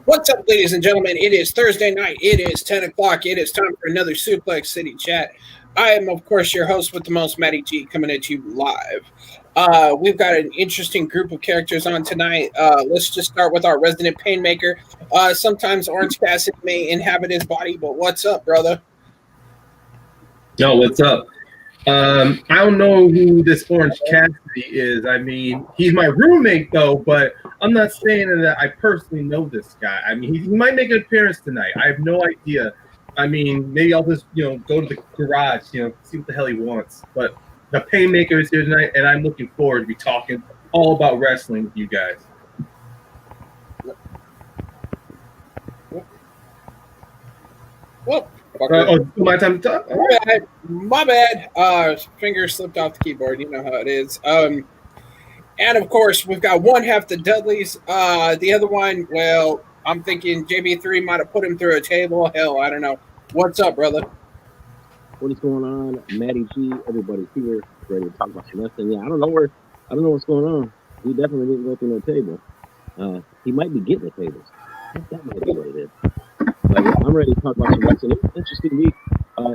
What's up, ladies and gentlemen? It is Thursday night. It is 10 o'clock. It is time for another Suplex City chat. I am, of course, your host with the most, Matty G, coming at you live. We've got an interesting group of characters on tonight. Let's just start with our resident painmaker. Sometimes Orange Cassidy may inhabit his body, but what's up, brother? Yo, what's up? I don't know who this Orange Cassidy is. I mean, he's my roommate, though, but I'm not saying that I personally know this guy. I mean, he might make an appearance tonight. I have no idea. I mean, maybe I'll just, go to the garage, see what the hell he wants. But the Painmaker is here tonight, and I'm looking forward to be talking all about wrestling with you guys. Well, my time to talk? My bad. Finger slipped off the keyboard. You know how it is. And of course, we've got one half the Dudleys. The other one, well, I'm thinking JB3 might have put him through a table. Hell, I don't know. What's up, brother? What is going on? Matty G, everybody's here, ready to talk about some wrestling. Yeah, I don't know what's going on. He definitely didn't go through no table. He might be getting the tables. That might be what it is. But yeah, I'm ready to talk about some wrestling. It's an interesting week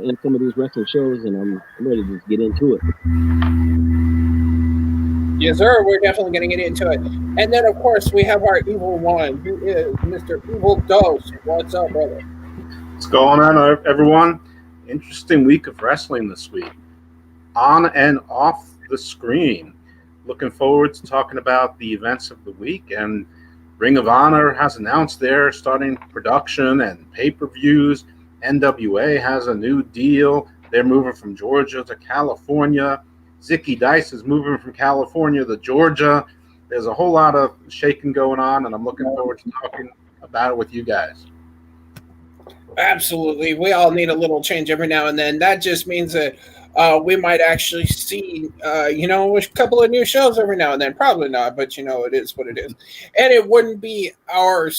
in some of these wrestling shows, and I'm ready to just get into it. Yes, sir. We're definitely going to get into it. And then, of course, we have our evil one, who is Mr. Evil Dose. What's up, brother? What's going on, everyone? Interesting week of wrestling this week. On and off the screen. Looking forward to talking about the events of the week. And Ring of Honor has announced they're starting production and pay-per-views. NWA has a new deal. They're moving from Georgia to California. Zicky Dice is moving from California to Georgia. There's a whole lot of shaking going on, and I'm looking forward to talking about it with you guys. Absolutely. We all need a little change every now and then. That just means that we might actually see, a couple of new shows every now and then. Probably not, but, it is what it is. And it wouldn't be our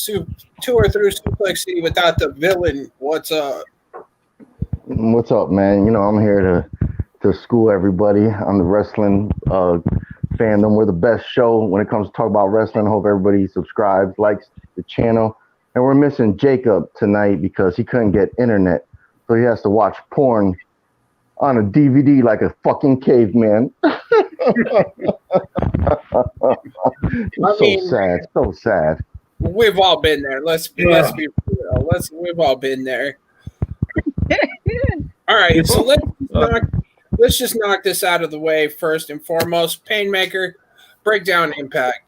tour through Suplex City without the villain. What's up? What's up, man? I'm here to school everybody on the wrestling fandom. We're the best show when it comes to talk about wrestling. I hope everybody subscribes, likes the channel. And we're missing Jacob tonight because he couldn't get internet. So he has to watch porn on a DVD like a fucking caveman. So sad. We've all been there. Let's be real. We've all been there. All right, so let's just knock this out of the way first and foremost. Painmaker, break down Impact.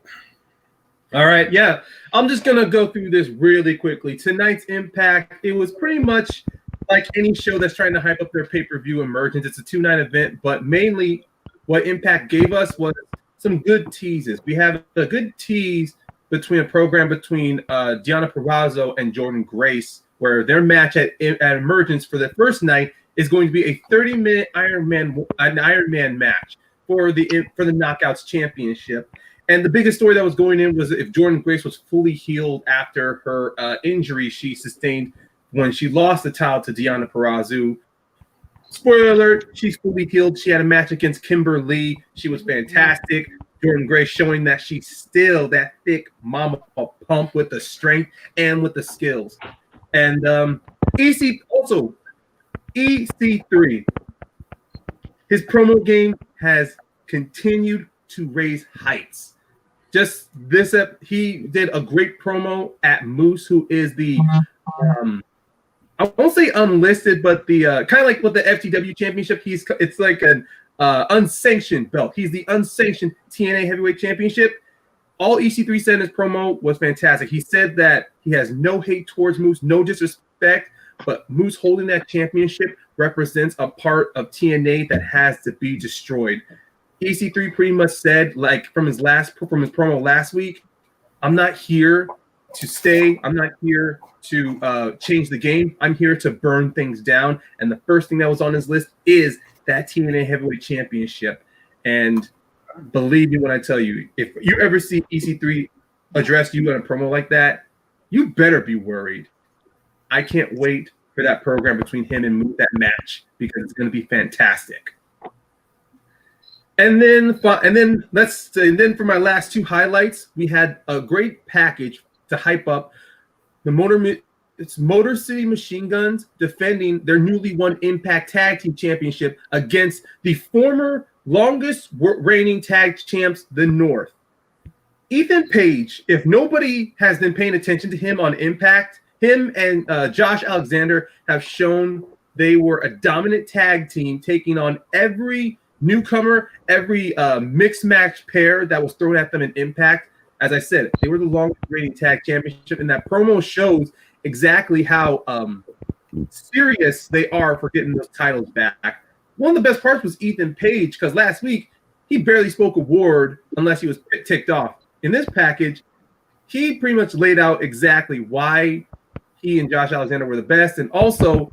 All right, yeah. I'm just going to go through this really quickly. Tonight's Impact, it was pretty much like any show that's trying to hype up their pay-per-view emergence. It's a 2-night event, but mainly what Impact gave us was some good teases. We have a good tease between Deonna Purrazzo and Jordynne Grace, where their match at Emergence for the first night is going to be a 30-minute Iron Man match for the Knockouts Championship. And the biggest story that was going in was if Jordynne Grace was fully healed after her injury she sustained when she lost the title to Deonna Purrazzo. Spoiler alert, she's fully healed. She had a match against Kimber Lee. She was fantastic. Jordynne Grace showing that she's still that thick mama pump with the strength and with the skills. And EC3, his promo game has continued to raise heights. Just this, he did a great promo at Moose, who is the, I won't say unlisted, but the kind of like with the FTW Championship. It's like an unsanctioned belt. He's the unsanctioned TNA Heavyweight Championship. All EC3 said in his promo was fantastic. He said that he has no hate towards Moose, no disrespect, but Moose holding that championship represents a part of TNA that has to be destroyed. EC3 pretty much said, like from his promo last week, I'm not here to stay. I'm not here to change the game. I'm here to burn things down. And the first thing that was on his list is that TNA Heavyweight Championship. And believe me when I tell you, if you ever see EC3 address you in a promo like that, you better be worried. I can't wait for that program between him and Moose, that match, because it's going to be fantastic. And then for my last two highlights, we had a great package to hype up It's Motor City Machine Guns defending their newly won Impact Tag Team Championship against the former longest reigning tag champs, the North. Ethan Page, if nobody has been paying attention to him on Impact, him and Josh Alexander have shown they were a dominant tag team, taking on every newcomer, every mixed match pair that was thrown at them in Impact. As I said, they were the longest reigning tag championship, and that promo shows exactly how serious they are for getting those titles back. One of the best parts was Ethan Page, because last week he barely spoke a word unless he was ticked off. In this package, he pretty much laid out exactly why he and Josh Alexander were the best, and also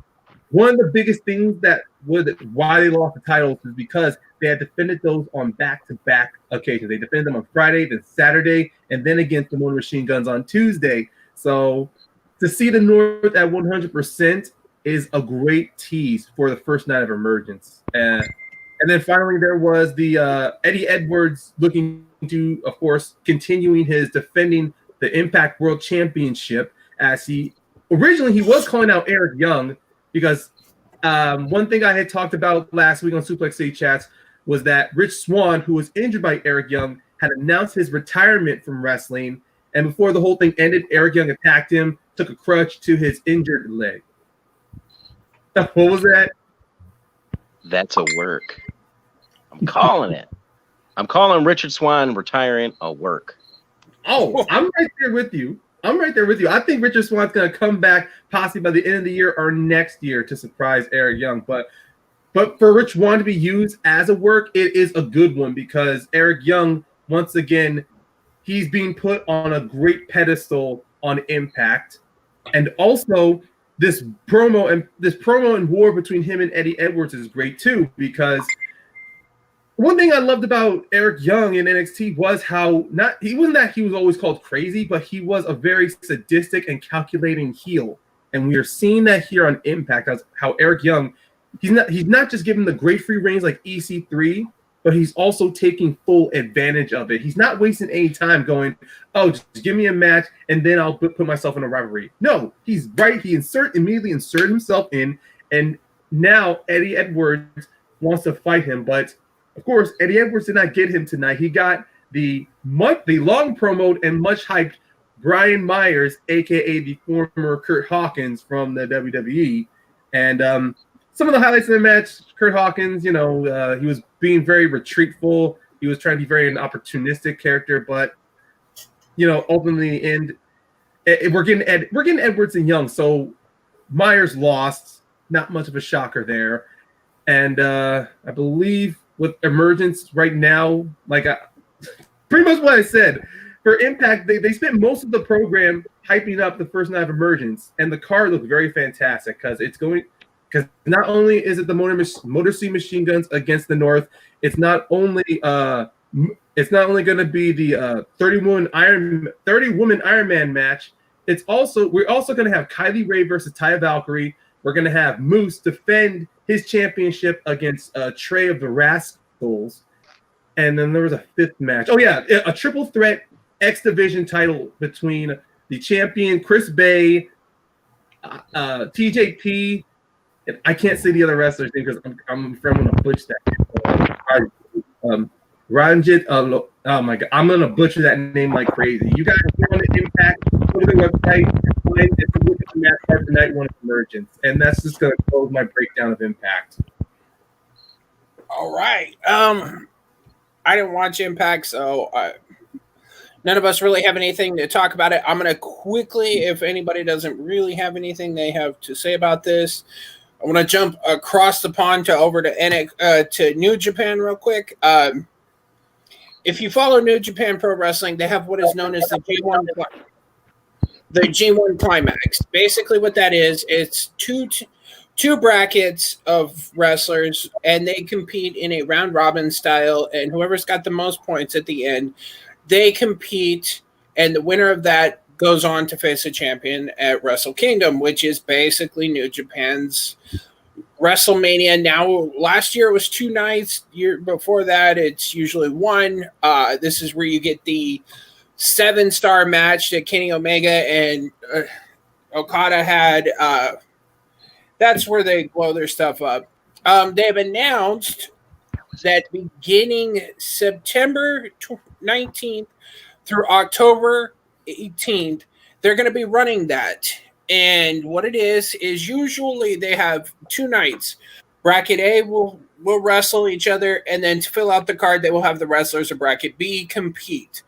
one of the biggest things why they lost the titles is because they had defended those on back-to-back occasions. They defended them on Friday, then Saturday, and then against the Motor Machine Guns on Tuesday. So to see the North at 100% is a great tease for the first night of Emergence. And then finally, there was the Eddie Edwards looking to, of course, continuing his defending the Impact World Championship, as he originally was calling out Eric Young, because one thing I had talked about last week on Suplex City Chats was that Rich Swann, who was injured by Eric Young, had announced his retirement from wrestling. And before the whole thing ended, Eric Young attacked him, took a crutch to his injured leg. What was that? That's a work. I'm calling it. I'm calling Richard Swann retiring a work. Oh, I'm right there with you. I think Richard Swann's going to come back possibly by the end of the year or next year to surprise Eric Young. But for Rich Swann to be used as a work, it is a good one, because Eric Young, once again, he's being put on a great pedestal on Impact. And also, this promo and war between him and Eddie Edwards is great too, because one thing I loved about Eric Young in NXT was how he was always called crazy, but he was a very sadistic and calculating heel. And we are seeing that here on Impact, as how Eric Young, he's not just giving the great free reigns like EC3, but he's also taking full advantage of it. He's not wasting any time going, oh, just give me a match and then I'll put myself in a rivalry. No, he's right. He immediately inserted himself in, and now Eddie Edwards wants to fight him. But of course, Eddie Edwards did not get him tonight. He got the long promoted and much hyped Brian Myers, aka the former Kurt Hawkins from the WWE. And some of the highlights of the match, Kurt Hawkins, he was being very retreatful. He was trying to be very an opportunistic character, but ultimately, we're getting Edwards and Young. So Myers lost, not much of a shocker there. And I believe with Emergence right now, pretty much what I said, for Impact, they spent most of the program hyping up the first night of Emergence, and the card looked very fantastic because not only is it the Motor City Machine Guns against the North, it's not only going to be the 30-woman Iron Man match. We're also going to have Kylie Ray versus Taya Valkyrie. We're going to have Moose defend his championship against Trey of the Rascals. And then there was a fifth match. Oh, yeah, a triple threat X Division title between the champion Chris Bay, TJP, and I can't say the other wrestlers' name because I'm afraid I'm going to butcher that. Ranjit, oh my God, I'm going to butcher that name like crazy. You guys go on the Impact, go to the website, and look at the match card for night one of Emergence. And that's just going to close my breakdown of Impact. All right. I didn't watch Impact, so none of us really have anything to talk about it. I'm going to quickly, if anybody doesn't really have anything they have to say about this, I want to jump across the pond to New Japan real quick. If you follow New Japan Pro Wrestling, they have what is known as the G1 Climax. Basically what that is, it's two brackets of wrestlers, and they compete in a round-robin style, and whoever's got the most points at the end, they compete, and the winner of that goes on to face a champion at Wrestle Kingdom, which is basically New Japan's WrestleMania. Now, last year it was 2 nights. Year before that, it's usually 1. This is where you get the 7-star match that Kenny Omega and Okada had. That's where they blow their stuff up. They've announced that beginning September 19th through October 18th, they're going to be running that. And what it is usually they have 2 nights. Bracket A will wrestle each other, and then to fill out the card, they will have the wrestlers of Bracket B compete.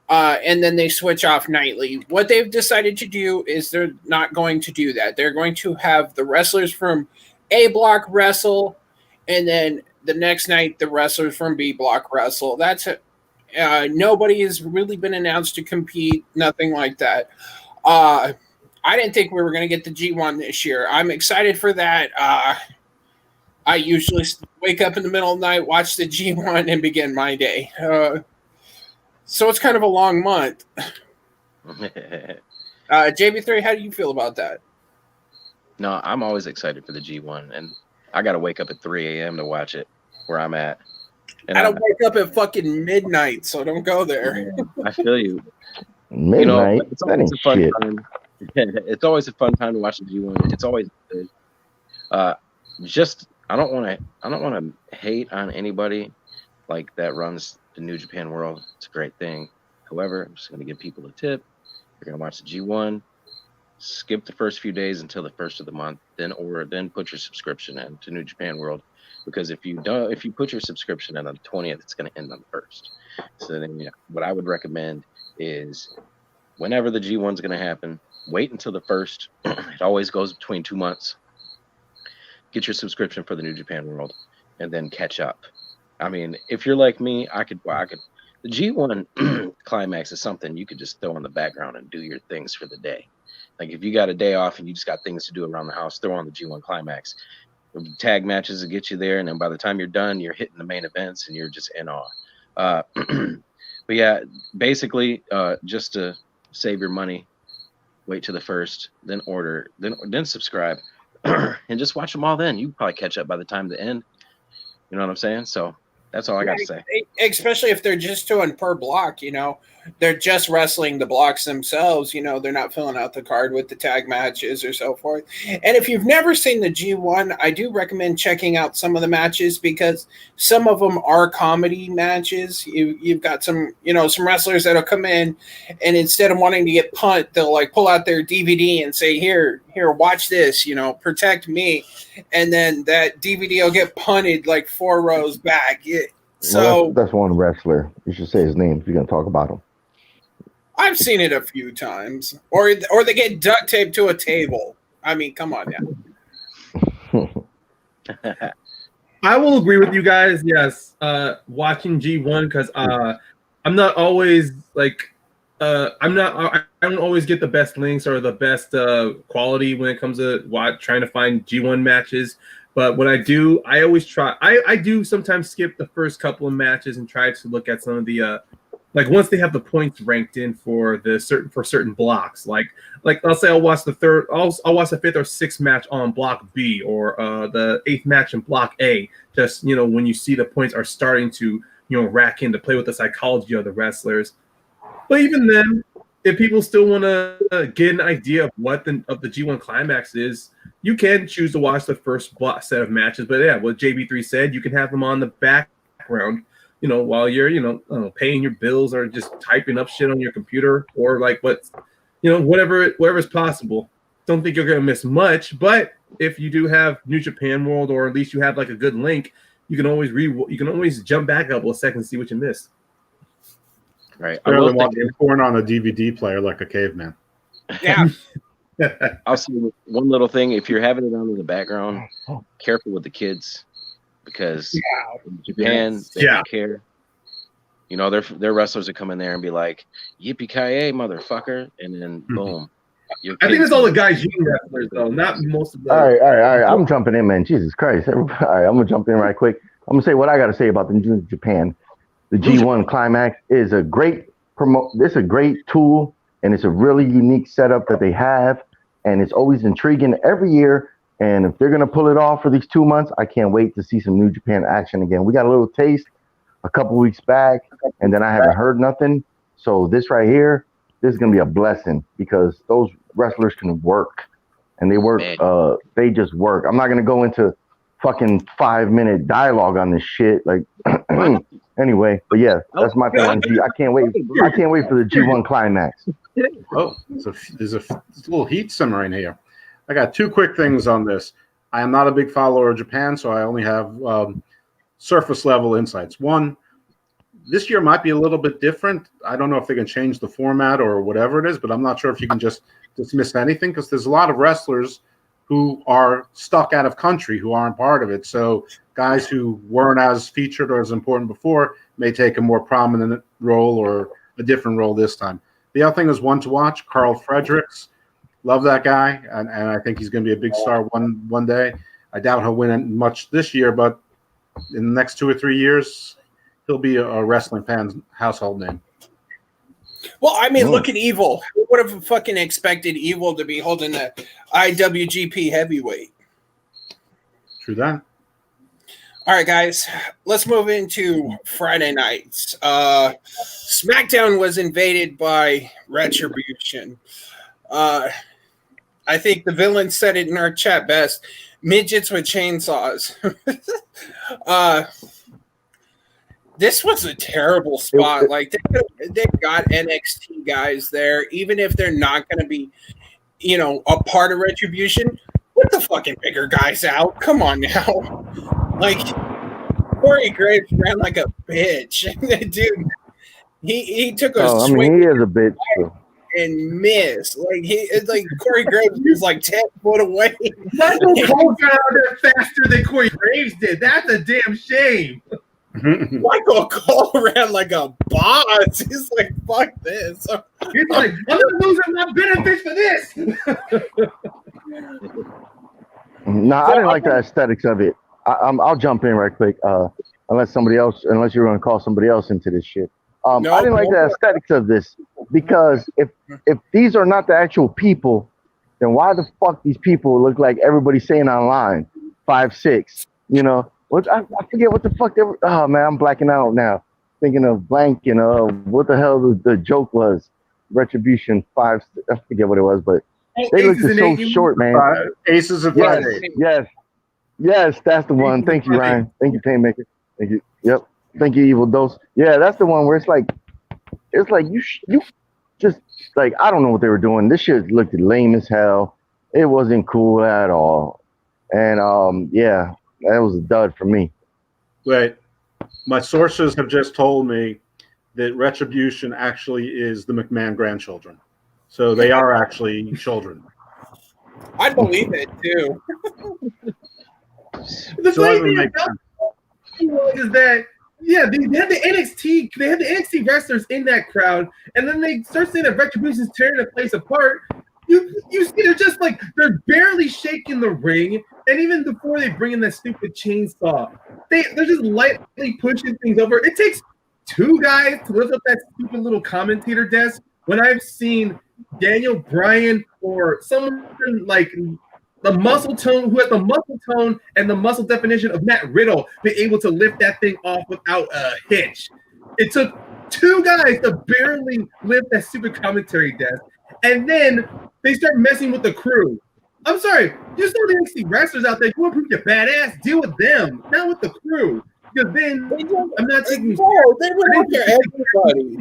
And then they switch off nightly. What they've decided to do is they're not going to do that. They're going to have the wrestlers from A block wrestle, and then the next night the wrestlers from B block wrestle. That's it. Nobody has really been announced to compete. Nothing like that. I didn't think we were going to get the G1 this year. I'm excited for that. I usually wake up in the middle of the night, watch the G1, and begin my day. So it's kind of a long month. JB3, how do you feel about that? No, I'm always excited for the G1, and I got to wake up at 3 a.m. to watch it where I'm at. And I don't wake up at fucking midnight, so don't go there. I feel you. Midnight? It's always a fun time. It's always a fun time to watch the G1. It's always good. I don't want to hate on anybody like that runs the New Japan World. It's a great thing. However, I'm just going to give people a tip. You're going to watch the G1. Skip the first few days until the first of the month, then put your subscription in to New Japan World, because if you put your subscription in on the 20th, it's going to end on the 1st. So then, what I would recommend is whenever the G1 is going to happen, wait until the 1st. It always goes between 2 months. Get your subscription for the New Japan World, and then catch up. I mean, if you're like me, I could. The G1 climax is something you could just throw in the background and do your things for the day. Like if you got a day off and you just got things to do around the house, throw on the G1 climax. Tag matches will get you there, and then by the time you're done, you're hitting the main events and you're just in awe. But yeah, basically, just to save your money, wait till the 1st, then order, then subscribe, and just watch them all. Then you probably catch up by the time the end. You know what I'm saying? So that's all I got to say. Especially if they're just doing per block, they're just wrestling the blocks themselves. They're not filling out the card with the tag matches or so forth. And if you've never seen the G1, I do recommend checking out some of the matches, because some of them are comedy matches. You've got some wrestlers that'll come in, and instead of wanting to get punt, they'll like pull out their DVD and say, here, watch this, protect me. And then that DVD will get punted like 4 rows back. That's one wrestler. You should say his name if you're going to talk about him. I've seen it a few times. Or they get duct taped to a table. I mean, come on now. I will agree with you guys. Yes, watching G1, because I'm not always like I don't always get the best links or the best quality when it comes to trying to find G1 matches. But when I do, I always try. I do sometimes skip the first couple of matches and try to look at some of the like once they have the points ranked in for certain blocks. Like I'll say I'll watch the 5th or 6th match on block B, or the 8th match in block A. Just when you see the points are starting to rack in, to play with the psychology of the wrestlers. But even then, if people still want to get an idea of what the G1 climax is, you can choose to watch the first set of matches. But yeah, what JB3 said, you can have them on the background, while you're, paying your bills or just typing up shit on your computer, or like whatever's possible. Don't think you're gonna miss much. But if you do have New Japan World, or at least you have like a good link, you can always jump back a couple of seconds and see what you missed. Right. I really want to porn on a DVD player like a caveman. Yeah. I'll say one little thing. If you're having it on in the background, careful with the kids, because in Japan, they don't care. Their wrestlers would come in there and be like, "Yippee-ki-yay, motherfucker," and then boom. I think it's all the guys using wrestlers, though, not most of them. All right. I'm jumping in, man. Jesus Christ. Everybody. All right, I'm going to jump in right quick. I'm going to say what I got to say about the New Japan. The G1 Climax is a great It's a great tool, and it's a really unique setup that they have, and it's always intriguing every year. And if they're going to pull it off for these 2 months, I can't wait to see some New Japan action again. We got a little taste a couple weeks back, and then I haven't heard nothing. So this right here, this is going to be a blessing, because those wrestlers can work, and they work. They just work. I'm not gonna go into fucking 5-minute dialogue on this shit. Like, anyway, but yeah, that's my thing on G. I can't wait. I can't wait for the G1 climax. Oh, there's a little heat simmering here. I got two quick things on this. I am not a big follower of Japan, so I only have surface level insights. One, this year might be a little bit different. I don't know if they can change the format or whatever it is, but I'm not sure if you can just dismiss anything, because there's a lot of wrestlers who are stuck out of country who aren't part of it. So guys who weren't as featured or as important before may take a more prominent role or a different role this time. The other thing is one to watch, Carl Fredericks. Love that guy, and I think he's going to be a big star one day. I doubt he'll win much this year, but in the next 2 or 3 years, he'll be a wrestling fan's household name. Well, I mean, look at Evil. Who would have fucking expected Evil to be holding the IWGP heavyweight? True that. All right, guys, let's move into Friday nights. SmackDown was invaded by Retribution. I think the villain said it in our chat best. Midgets with chainsaws. This was a terrible spot. Like they got NXT guys there, even if they're not going to be, a part of Retribution. Put the fucking bigger guys out. Come on now. Like Corey Graves ran like a bitch, dude. He took a swing. He is a bitch. And miss. Like Corey Graves was like 10 foot away. Michael Cole got out there faster than Corey Graves did. That's a damn shame. Michael Cole ran like a boss. He's like, fuck this. He's like, I'm not losing my benefits for this. No, I didn't like the aesthetics of it. I'll jump in right quick. Unless you're going to call somebody else into this shit. I didn't like the aesthetics of this, because if these are not the actual people, then why the fuck these people look like everybody's saying online 5'6"? I forget what the fuck they were. Oh man, I'm blacking out now. Thinking of blank, what the hell the joke was. Retribution 5. I forget what it was, but they looked so short, man. Aces of Friday. Yes, that's the one. Thank you, Ryan. Thank you, Painmaker. Thank you. Yep. Thank you, Evil Dose. Yeah, that's the one where it's like you just like, I don't know what they were doing. This shit looked lame as hell. It wasn't cool at all. And yeah, that was a dud for me. Wait, my sources have just told me that Retribution actually is the McMahon grandchildren. So they are actually children. I believe it too. The funny thing is that they had the NXT wrestlers in that crowd, and then they start saying that Retribution's tearing the place apart. You see, they're barely shaking the ring, and even before they bring in that stupid chainsaw, they're just lightly pushing things over. It takes 2 guys to lift up that stupid little commentator desk. When I've seen Daniel Bryan or someone like the muscle tone, who has the muscle tone and the muscle definition of Matt Riddle, be able to lift that thing off without a hitch. It took 2 guys to barely lift that stupid commentary desk, and then they start messing with the crew. I'm sorry, you still the NXT wrestlers out there. You want to prove you're badass? Deal with them, not with the crew. Because then I'm not taking. They went after everybody.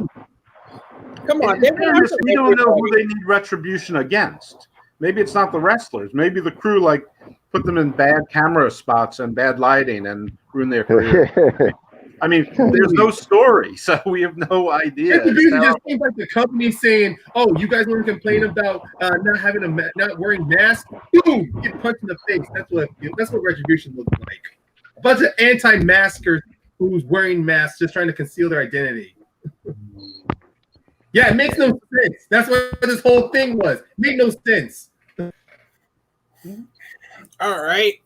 Come on, we don't know who they need Retribution against. Maybe it's not the wrestlers. Maybe the crew put them in bad camera spots and bad lighting and ruin their career. I mean, there's no story, so we have no idea. It just seems like the company saying, "Oh, you guys want to complain about not wearing masks? Boom, get punched in the face." That's what Retribution looks like. A bunch of anti-maskers who's wearing masks, just trying to conceal their identity. Yeah, it makes no sense. That's what this whole thing was. It made no sense. All right.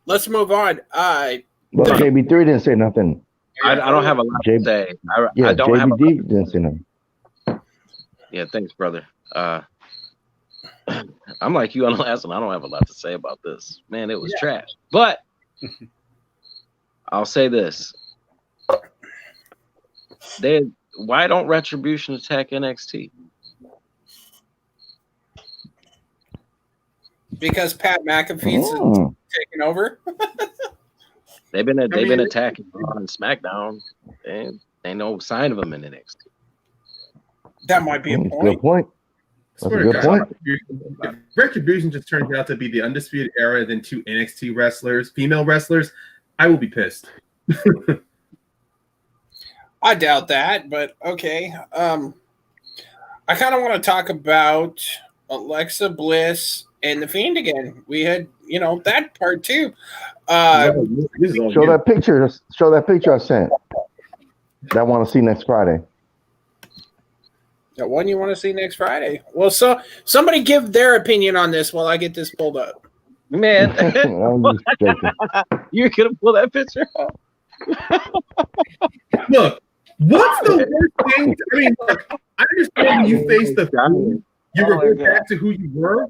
Let's move on. Well, JB3 didn't say nothing. I don't have a lot to say. I don't JBD have a didn't say nothing. Yeah, thanks, brother. I'm like you on the last one. I don't have a lot to say about this. Man, it was trash. But I'll say this. Why don't Retribution attack NXT? because Pat McAfee's taking over. They've been attacking on SmackDown, and ain't no sign of them in the NXT. That might be a point. Good point. That's a good point. If Retribution just turns out to be the Undisputed Era than 2 NXT wrestlers, female wrestlers, I will be pissed. I doubt that, but okay. I kind of want to talk about Alexa Bliss and The Fiend again. We had, that part too. Show that picture. Show that picture I sent. That I want to see next Friday. That one you want to see next Friday? Well, so somebody give their opinion on this while I get this pulled up. Man, you're gonna pull that picture up. Look, what's the worst thing? I mean, look, I understand when you face the Fiend, you revert back to who you were.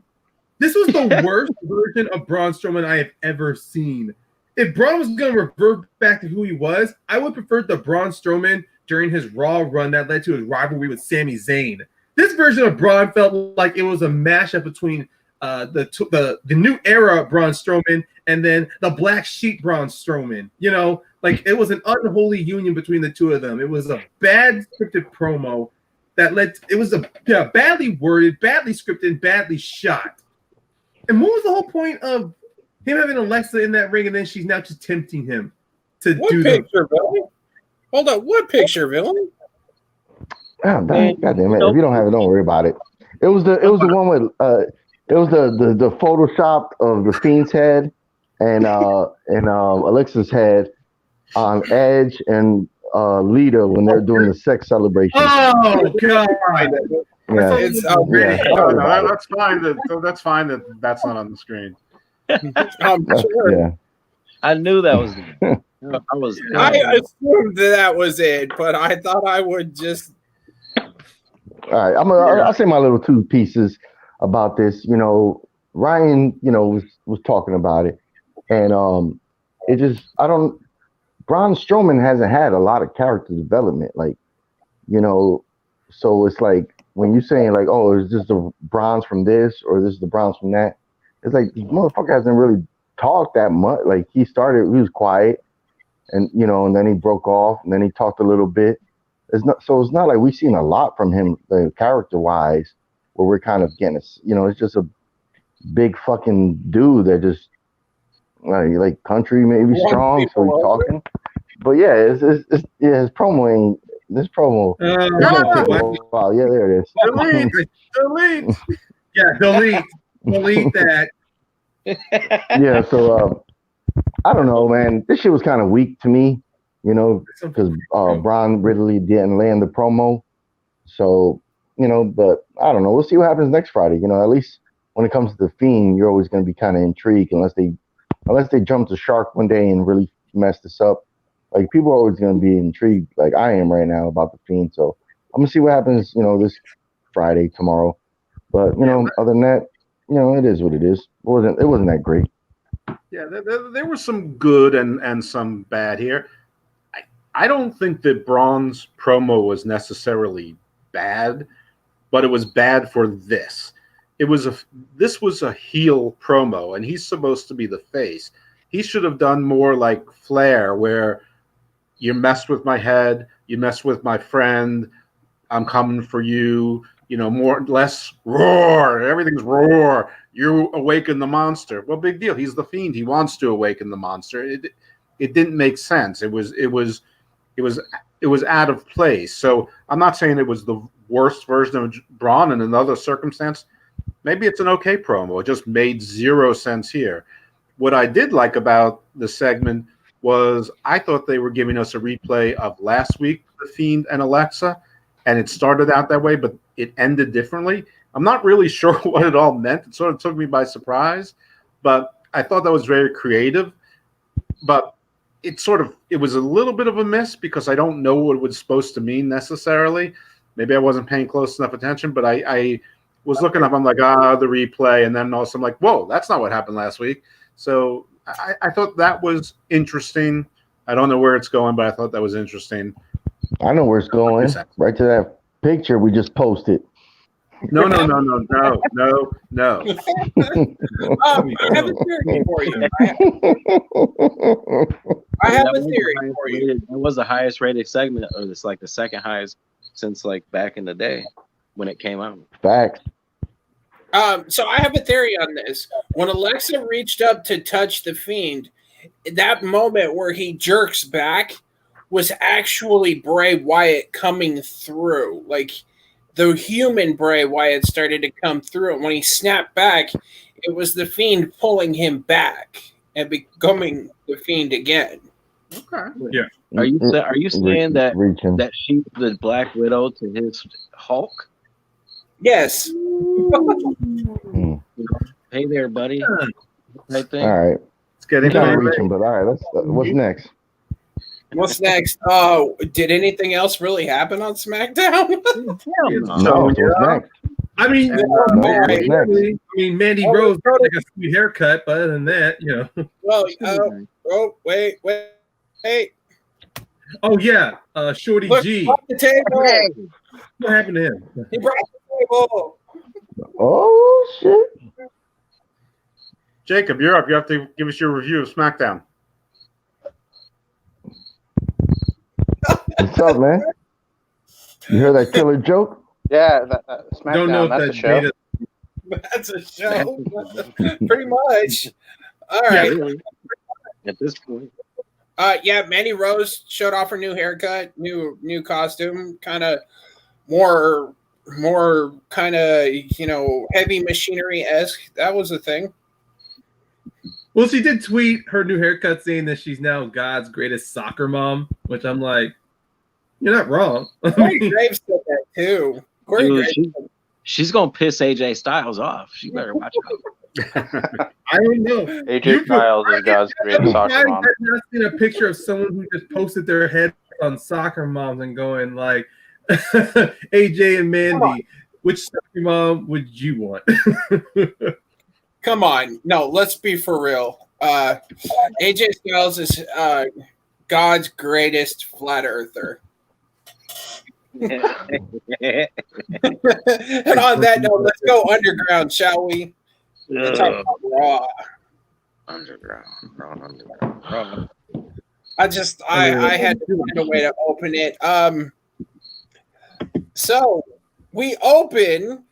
This was the worst version of Braun Strowman I have ever seen. If Braun was going to revert back to who he was, I would prefer the Braun Strowman during his Raw run that led to his rivalry with Sami Zayn. This version of Braun felt like it was a mashup between the new era Braun Strowman and then the Black Sheep Braun Strowman. Like it was an unholy union between the two of them. It was a bad scripted promo that it was badly worded, badly scripted, badly shot. And what was the whole point of him having Alexa in that ring and then she's now just tempting him to do picture, villain? Hold up, what picture, villain? Oh, God damn it! If you don't have it, don't worry about it. It was the one with it was the Photoshop of the Fiend's head and Alexa's head on Edge and Lita when they're doing the sex celebration. Oh God! Yeah. That's fine. That's fine that that's not on the screen. Sure. Yeah. I knew that was. I assumed that was it, but I thought I would just. All right, I'll say my little two pieces about this. Ryan, was talking about it, and it just Braun Strowman hasn't had a lot of character development, so it's like when you're saying like, oh, is this the Braun's from this or this is the Braun's from that? It's like the motherfucker hasn't really talked that much. Like he was quiet, and and then he broke off, and then he talked a little bit. It's not like we've seen a lot from him, character wise, where we're kind of getting it's just a big fucking dude that just like country maybe strong, so he's talking. But yeah, his promo ain't. This promo is gonna take a while. Yeah, there it is. Delete. Yeah, delete that. Yeah, so I don't know, man. This shit was kind of weak to me, because Braun really didn't land the promo. So, but I don't know. We'll see what happens next Friday. At least when it comes to the Fiend, you're always going to be kind of intrigued unless they jump the shark one day and really mess this up. Like people are always going to be intrigued, like I am right now about the Fiend. So I'm gonna see what happens, this Friday, tomorrow. But other than that, it is what it is. It wasn't that great. Yeah, there was some good and some bad here. I don't think that Braun's promo was necessarily bad, but it was bad for this. This was a heel promo, and he's supposed to be the face. He should have done more like Flair, where you messed with my head, you messed with my friend, I'm coming for you. Less roar. Everything's roar. You awaken the monster. Well, big deal. He's the Fiend. He wants to awaken the monster. It didn't make sense. It was out of place. So I'm not saying it was the worst version of Braun. In another circumstance, maybe it's an okay promo. It just made zero sense here. What I did like about the segment was I thought they were giving us a replay of last week, the Fiend and Alexa, and it started out that way, but it ended differently. I'm not really sure what it all meant. It sort of took me by surprise, but I thought that was very creative. But it was a little bit of a miss because I don't know what it was supposed to mean necessarily. Maybe I wasn't paying close enough attention, but I was looking up. I'm like, the replay. And then also I'm like, whoa, that's not what happened last week. So I thought that was interesting. I don't know where it's going, but I thought that was interesting. I know where it's going. Right to that picture we just posted. No. I have a theory for you. I have a theory for you. That was the highest rated segment, or it's like the second highest since like back in the day when it came out. Facts. So I have a theory on this. When Alexa reached up to touch the Fiend, that moment where he jerks back was actually Bray Wyatt coming through. Like the human Bray Wyatt started to come through, and when he snapped back, it was the Fiend pulling him back and becoming the Fiend again. Okay. Yeah. Are you saying that Reaching. that she's the Black Widow to his Hulk? Yes. Hey there, buddy. I think. All right. Let's get I'm into kind of it. reaching, but all right. Let's. What's next? What's next? Did anything else really happen on SmackDown? No. So what's next? I mean, what's next? Mandy Rose got like a sweet haircut, but other than that, Well, wait. Oh yeah, Shorty Look, G. brought the table. What happened to him? He brought the table. Oh shit! Jacob, you're up. You have to give us your review of SmackDown. What's up, man? You heard that killer joke? Yeah, SmackDown. Don't know if that's a that's show. made That's a show. Pretty much. All right. At this point. Yeah, Mandy Rose showed off her new haircut, new costume, kind of more kind of, heavy machinery-esque. That was a thing. Well, she did tweet her new haircut saying that she's now God's greatest soccer mom, which I'm like, you're not wrong. Corey Graves said that too. Corey Dude, Graves. she's gonna piss AJ Styles off. She better watch out. I don't know. AJ Styles is God's greatest soccer mom. I've not seen a picture of someone who just posted their head on soccer moms and going like, AJ and Mandy, which soccer mom would you want? Come on. No, let's be for real. AJ Styles is God's greatest flat earther. And on that note, let's go underground, shall we? Let's talk about Raw. Underground. I had to find a way to open it. So we open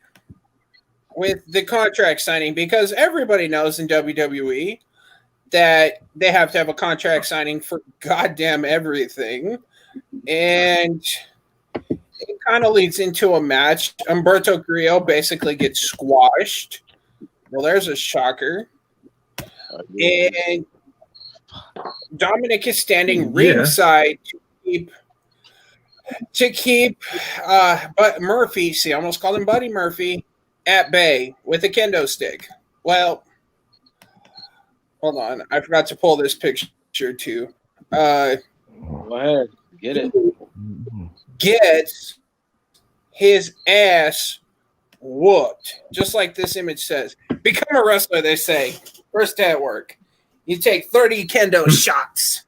with the contract signing because everybody knows in WWE that they have to have a contract signing for goddamn everything. And it kind of leads into a match. Humberto Carrillo basically gets squashed. Well, there's a shocker. And Dominic is standing ringside to keep but Murphy, see, I almost called him Buddy Murphy, at bay with a kendo stick. Well, hold on. I forgot to pull this picture too. Go ahead. Get it. Gets his ass whooped. Just like this image says. Become a wrestler, they say. First day at work. You take 30 kendo shots.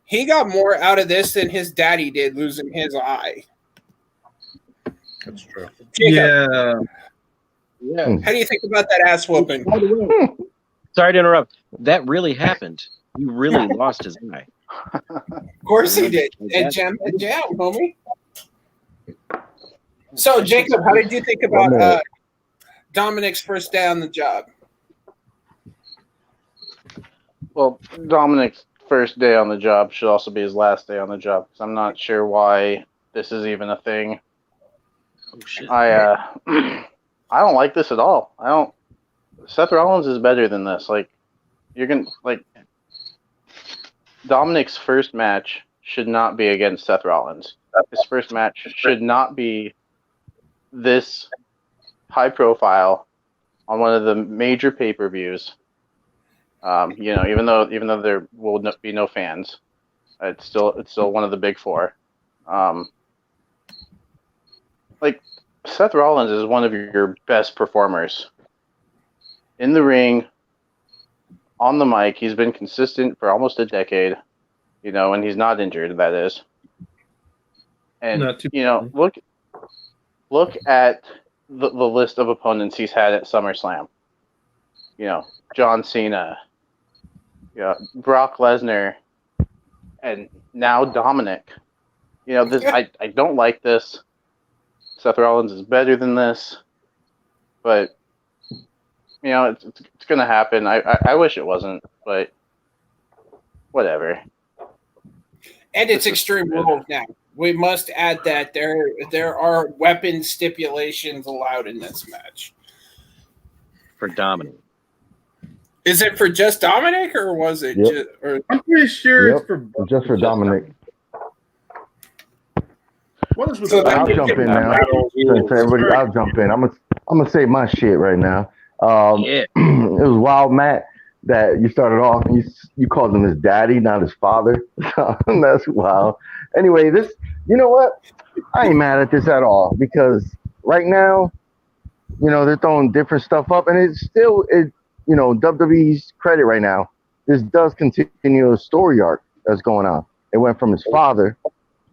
He got more out of this than his daddy did losing his eye. That's true. Jacob, Yeah. how do you think about that ass whooping? Sorry to interrupt. That really happened. He really lost his eye. Of course he did. And jam, homie. So, Jacob, how did you think about Dominic's first day on the job? Well, Dominic's first day on the job should also be his last day on the job. Because I'm not sure why this is even a thing. Oh shit. I don't like this at all. Seth Rollins is better than this. Dominic's first match should not be against Seth Rollins. His first match should not be this high profile on one of the major pay-per-views. Even though there will be no fans, it's still one of the big four. Seth Rollins is one of your best performers in the ring, on the mic. He's been consistent for almost a decade, and he's not injured. That is, and Not too look look at the list of opponents he's had at SummerSlam. You know, John Cena, Brock Lesnar, and now Dominic. You know, this I don't like this. Seth Rollins is better than this, but you know, it's gonna happen. I wish it wasn't, but whatever. And it's Extreme Rules now. We must add that there are weapon stipulations allowed in this match. For Dominic. Is it for just Dominic, or was it just? Or, I'm pretty sure it's for just for Dominic. What is with So the- I'll jump in now. Since everybody, I'll jump in. I'm gonna say my shit right now. Yeah. It was wild, Matt, that you started off and you called him his daddy, not his father. That's wild. Anyway, you know what? I ain't mad at this at all because right now, you know, they're throwing different stuff up, and it's still you know, WWE's credit right now. This does continue a story arc that's going on. It went from his father,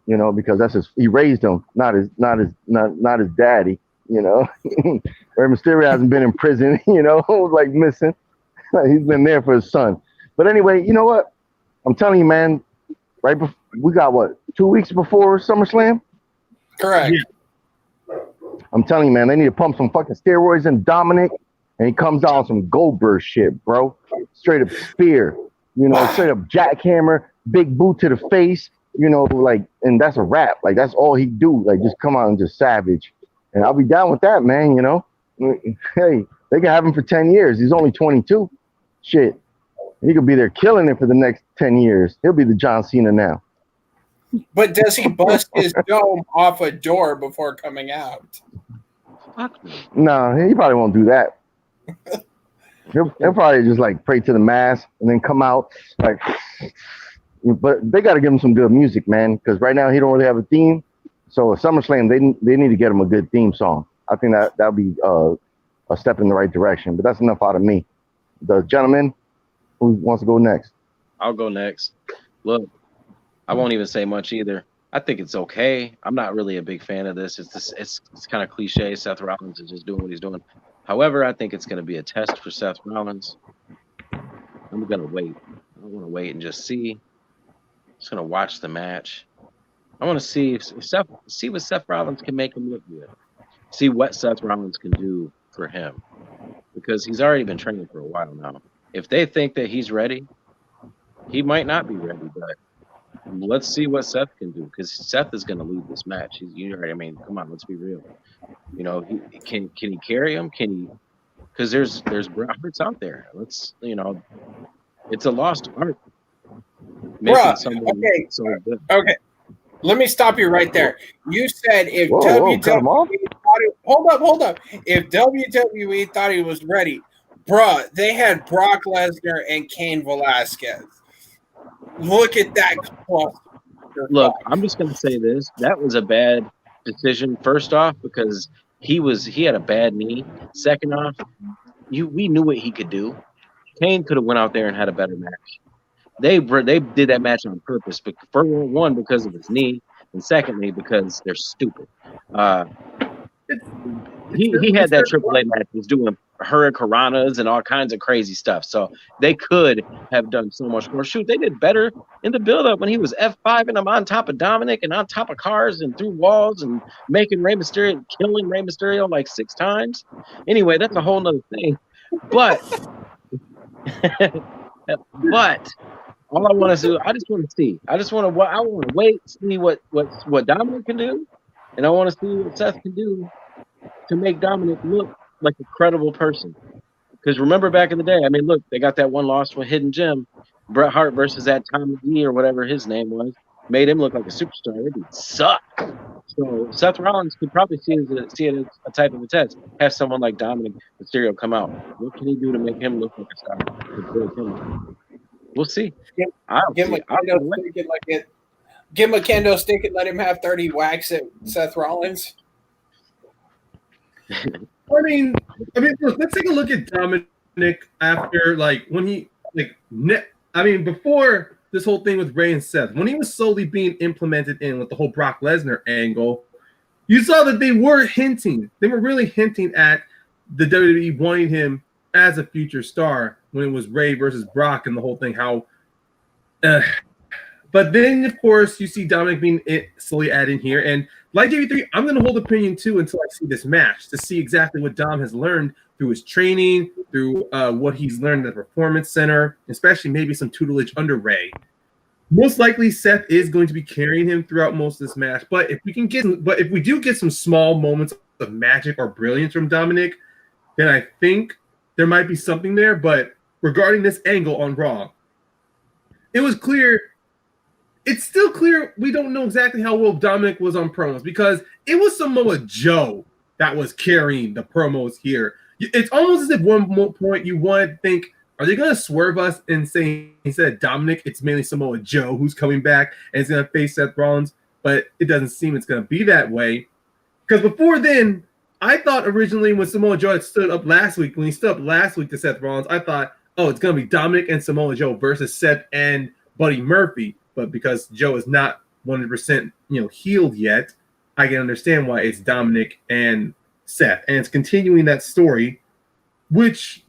you know, because he raised him, not his daddy, you know. Rey Mysterio hasn't been in prison, you know, like missing. He's been there for his son. But anyway, you know what? I'm telling you, man, right before, we got 2 weeks before SummerSlam? correct. Yeah. I'm telling you, man, they need to pump some fucking steroids in Dominic, and he comes out on some Goldberg shit, bro. Straight up spear, you know, straight up jackhammer, big boot to the face, you know, like, and that's a wrap. Like, that's all he do. Like, just come out and just savage. And I'll be down with that, man, you know. Hey, they can have him for 10 years. He's only 22. Shit. He could be there killing it for the next 10 years. He'll be the John Cena now. But does he bust his dome off a door before coming out? No, he probably won't do that. He'll probably just like pray to the mass and then come out like. But they got to give him some good music, man, because right now he don't really have a theme. So at SummerSlam, they need to get him a good theme song. I think that'll be a step in the right direction. But that's enough out of me. The gentleman who wants to go next. I'll go next. Look, I won't even say much either. I think it's okay. I'm not really a big fan of this. It's kind of cliche. Seth Rollins is just doing what he's doing. However, I think it's going to be a test for Seth Rollins. I'm going to wait. I want to wait and just see. I'm just going to watch the match. I want to see see what Seth Rollins can make him look good. See what Seth Rollins can do for him. Because he's already been training for a while now. If they think that he's ready, he might not be ready, but let's see what Seth can do, because Seth is going to lead this match. I mean, come on, let's be real. You know, can he carry him? Can he? Because there's Bret Hart's out there. Let's, you know, it's a lost art. Bruh, okay. Let me stop you right there. You said if hold up. If WWE thought he was ready, bruh, they had Brock Lesnar and Cain Velasquez. Look at that. Look, I'm just going to say this. That was a bad decision, first off, because he had a bad knee. Second off, we knew what he could do. Cain could have went out there and had a better match. They did that match on purpose, but for one, because of his knee, and secondly, because they're stupid. He had that Triple A match. He was doing hurricanranas and all kinds of crazy stuff. So they could have done so much more. Shoot, they did better in the build-up when he was F5ing him on top of Dominic and on top of cars and through walls and killing Rey Mysterio like 6 times. Anyway, that's a whole nother thing. But all I want to do, I just want to see. I want to wait, see what Dominic can do, and I want to see what Seth can do to make Dominic look like a credible person. Because remember back in the day, I mean, look, they got that one loss with Hidden Gem, Bret Hart versus that Tommy D or whatever his name was, made him look like a superstar. It would suck. So Seth Rollins could probably see it as a type of a test. Have someone like Dominic Mysterio come out. What can he do to make him look like a star? We'll see. Give him a kendo stick and let him have 30 whacks at Seth Rollins. I mean, let's take a look at Dominic after, like, when before this whole thing with Rey and Seth, when he was slowly being implemented in with the whole Brock Lesnar angle, You saw that they were hinting. They were really hinting at the WWE wanting him as a future star when it was Ray versus Brock and the whole thing. But then, of course, you see Dominic being slowly added in here. And like JV3, I'm going to hold opinion too until I see this match to see exactly what Dom has learned through his training, through what he's learned at the Performance Center, especially maybe some tutelage under Ray. Most likely, Seth is going to be carrying him throughout most of this match. But if we do get some small moments of magic or brilliance from Dominic, then I think there might be something there. But regarding this angle on Raw, it was clear. It's still clear we don't know exactly how well Dominic was on promos because it was Samoa Joe that was carrying the promos here. It's almost as if one point you want to think, are they going to swerve us and say instead of Dominic, it's mainly Samoa Joe who's coming back and is going to face Seth Rollins? But it doesn't seem it's going to be that way. Because before then, I thought originally when Samoa Joe had stood up last week, when he stood up last week to Seth Rollins, I thought, oh, it's going to be Dominic and Samoa Joe versus Seth and Buddy Murphy. But because Joe is not 100% healed yet, I can understand why it's Dominic and Seth. And it's continuing that story, which,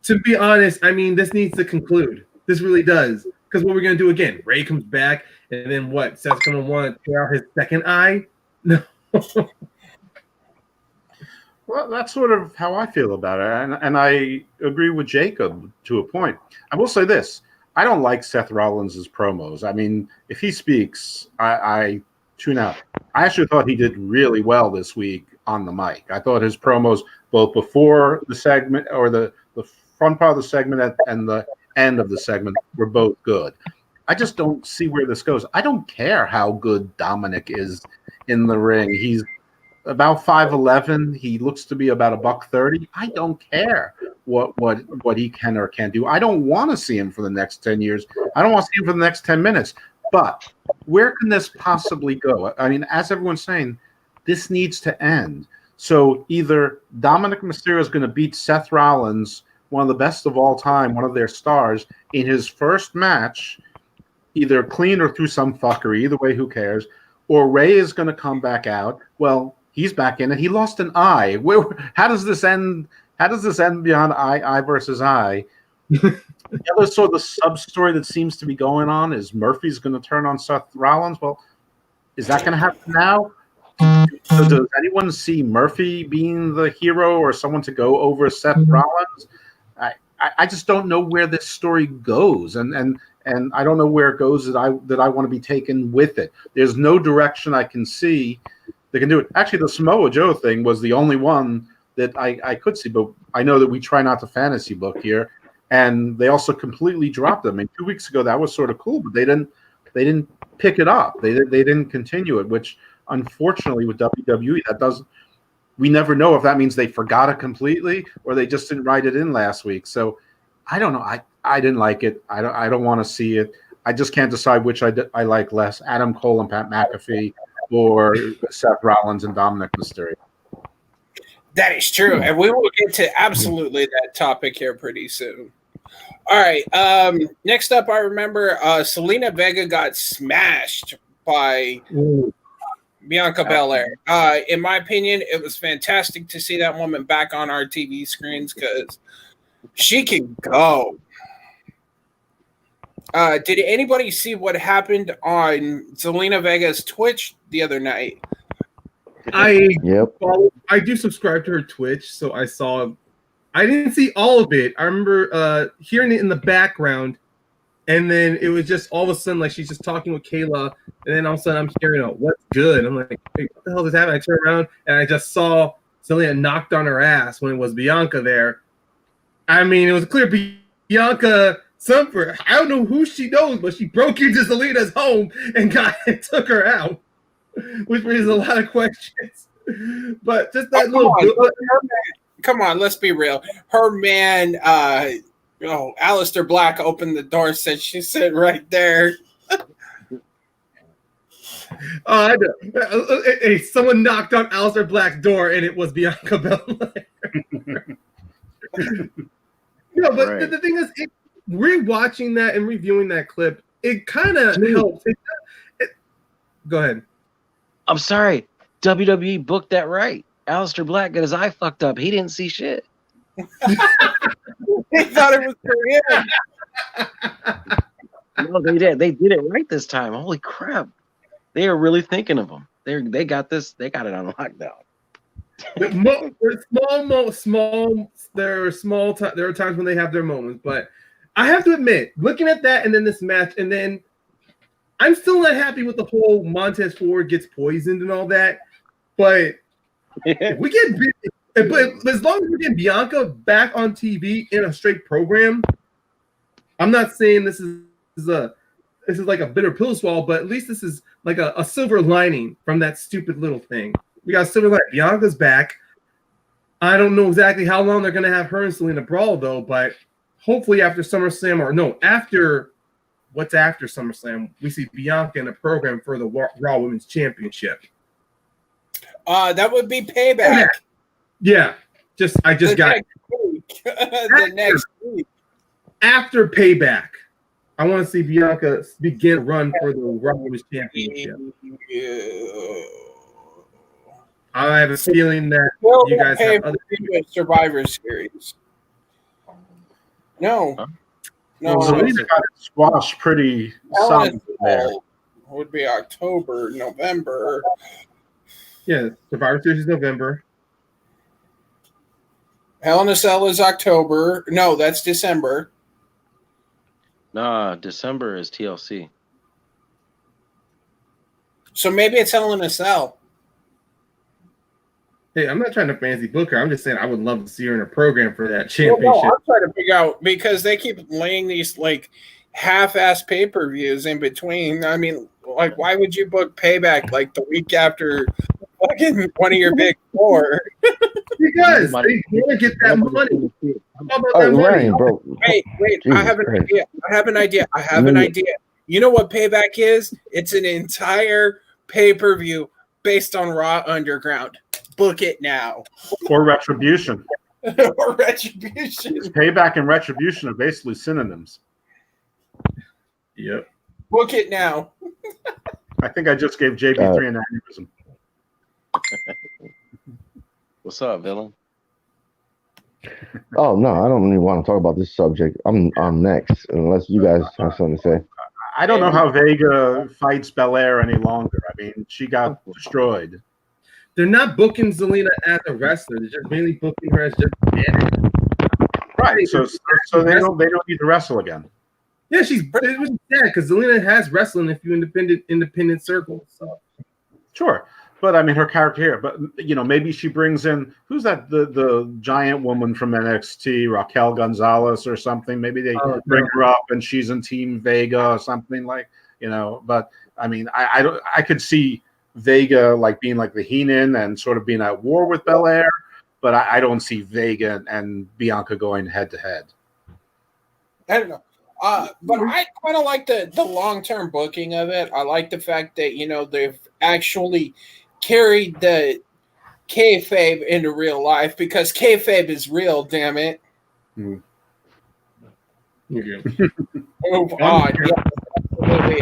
to be honest, I mean, this needs to conclude. This really does. Because what we're going to do again, Ray comes back, and then what? Seth's going to want to tear out his second eye? No. Well, that's sort of how I feel about it. And I agree with Jacob to a point. I will say this. I don't like Seth Rollins' promos. I mean, if he speaks, I tune out. I actually thought he did really well this week on the mic. I thought his promos, both before the segment or the front part of the segment and the end of the segment, were both good. I just don't see where this goes. I don't care how good Dominic is in the ring. He's about 5'11". He looks to be about $130. I don't care what he can or can't do. I don't want to see him for the next 10 years. I don't want to see him for the next 10 minutes. But where can this possibly go? I mean, as everyone's saying, this needs to end. So either Dominic Mysterio is going to beat Seth Rollins, one of the best of all time, one of their stars, in his first match, either clean or through some fuckery. Either way, who cares? Or Ray is going to come back out. Well, he's back in it. He lost an eye. How does this end? How does this end beyond eye versus eye? The other sort of sub-story that seems to be going on is Murphy's going to turn on Seth Rollins. Well, is that going to happen now? So does anyone see Murphy being the hero or someone to go over Seth Rollins? I just don't know where this story goes, and I don't know where it goes that I want to be taken with it. There's no direction I can see they can do it. Actually, the Samoa Joe thing was the only one that I could see, but I know that we try not to fantasy book here, and they also completely dropped them. I mean, 2 weeks ago that was sort of cool, but they didn't pick it up. They didn't continue it, which unfortunately with WWE that doesn't. We never know if that means they forgot it completely or they just didn't write it in last week. So I don't know. I didn't like it. I don't want to see it. I just can't decide which I like less: Adam Cole and Pat McAfee, or Seth Rollins and Dominic Mysterio. That is true, and we will get to absolutely that topic here pretty soon. All right. Next up, I remember Selena Vega got smashed by Bianca Belair. In my opinion, it was fantastic to see that woman back on our TV screens because she can go. Did anybody see what happened on Zelina Vega's Twitch the other night? I do subscribe to her Twitch, so I saw. I didn't see all of it. I remember hearing it in the background, and then it was just all of a sudden like she's just talking with Kayla, and then all of a sudden I'm hearing, "What's good?" I'm like, "Hey, what the hell is happening?" I turn around and I just saw Zelina knocked on her ass when it was Bianca there. I mean, it was clear Bianca. I don't know who she knows, but she broke into Zelina's home and took her out, which raises a lot of questions. But just that come on, let's be real. Her man, Aleister Black opened the door, said she's sitting right there. I know. Hey, someone knocked on Aleister Black's door, and it was Bianca Belair. No, but right. The thing is, rewatching that and reviewing that clip, it kind of helps. Go ahead. I'm sorry. WWE booked that right. Aleister Black got his eye fucked up. He didn't see shit. He thought it was for him. No, they did. They did it right this time. Holy crap! They are really thinking of him. They got this. They got it on lockdown. There are times when they have their moments, but I have to admit, looking at that and then this match, and then I'm still not happy with the whole Montez Ford gets poisoned and all that. But if we get, but as long as we get Bianca back on TV in a straight program, I'm not saying this is like a bitter pill to swallow, but at least this is like a silver lining from that stupid little thing. We got silver lining. Bianca's back. I don't know exactly how long they're going to have her and Selena brawl, though, but hopefully after SummerSlam, or no, after SummerSlam, we see Bianca in a program for the Raw Women's Championship. That would be Payback. Yeah. I just got the next week. After Payback, I want to see Bianca begin a run for the Raw Women's Championship. I have a feeling that you guys have other Survivor Series. No. Selena got squashed pretty solid there. Would be October, November. Yeah, Survivor Series is November. Hell in a Cell is October. No, that's December. Nah, December is TLC. So maybe it's Hell in a Cell. Hey, I'm not trying to fancy book her. I'm just saying I would love to see her in a program for that championship. Well, no, I'm trying to figure out because they keep laying these like half-ass pay-per-views in between. I mean, like, why would you book Payback like the week after fucking one of your big four? Because they want to get that money. How about that money? Ryan, bro. Wait, Jesus I have an idea. You know what Payback is? It's an entire pay-per-view based on Raw Underground. Book it now. Or Retribution. Or Retribution. Payback and Retribution are basically synonyms. Yep. Book it now. I think I just gave JB3 an aneurysm. What's up, villain? Oh no, I don't really want to talk about this subject. I'm next, unless you guys have something to say. I don't know how Vega fights Belair any longer. I mean, she got destroyed. They're not booking Zelina as a wrestler. They're just mainly booking her as just a manager. Right. So they don't need to wrestle again. Yeah, it was sad because Zelina has wrestled in a few independent circles. So. Sure. But I mean, her character here. But maybe she brings in who's that? The giant woman from NXT, Raquel Gonzalez or something. Maybe they bring her up and she's in Team Vega or something like. But I mean, I could see Vega like being like the Heenan and sort of being at war with Belair, but I don't see Vega and Bianca going head to head. I don't know. But I kind of like the long-term booking of it. I like the fact that, they've actually carried the kayfabe into real life because kayfabe is real, damn it. Yeah. Move on. Yeah, absolutely.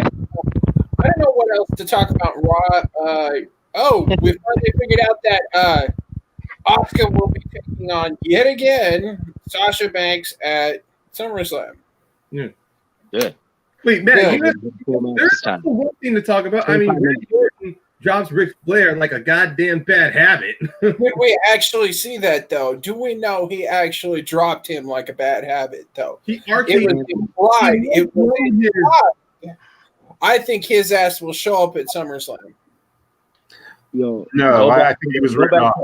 I don't know what else to talk about Raw. We finally figured out that Asuka will be taking on yet again Sasha Banks at SummerSlam. Yeah. Good. Wait, Matt, there's one thing to talk about. I mean, Randy Orton drops Ric Flair like a goddamn bad habit. Did we actually see that, though? Do we know he actually dropped him like a bad habit, though? It was implied. It was implied. I think his ass will show up at SummerSlam. I think he was written off.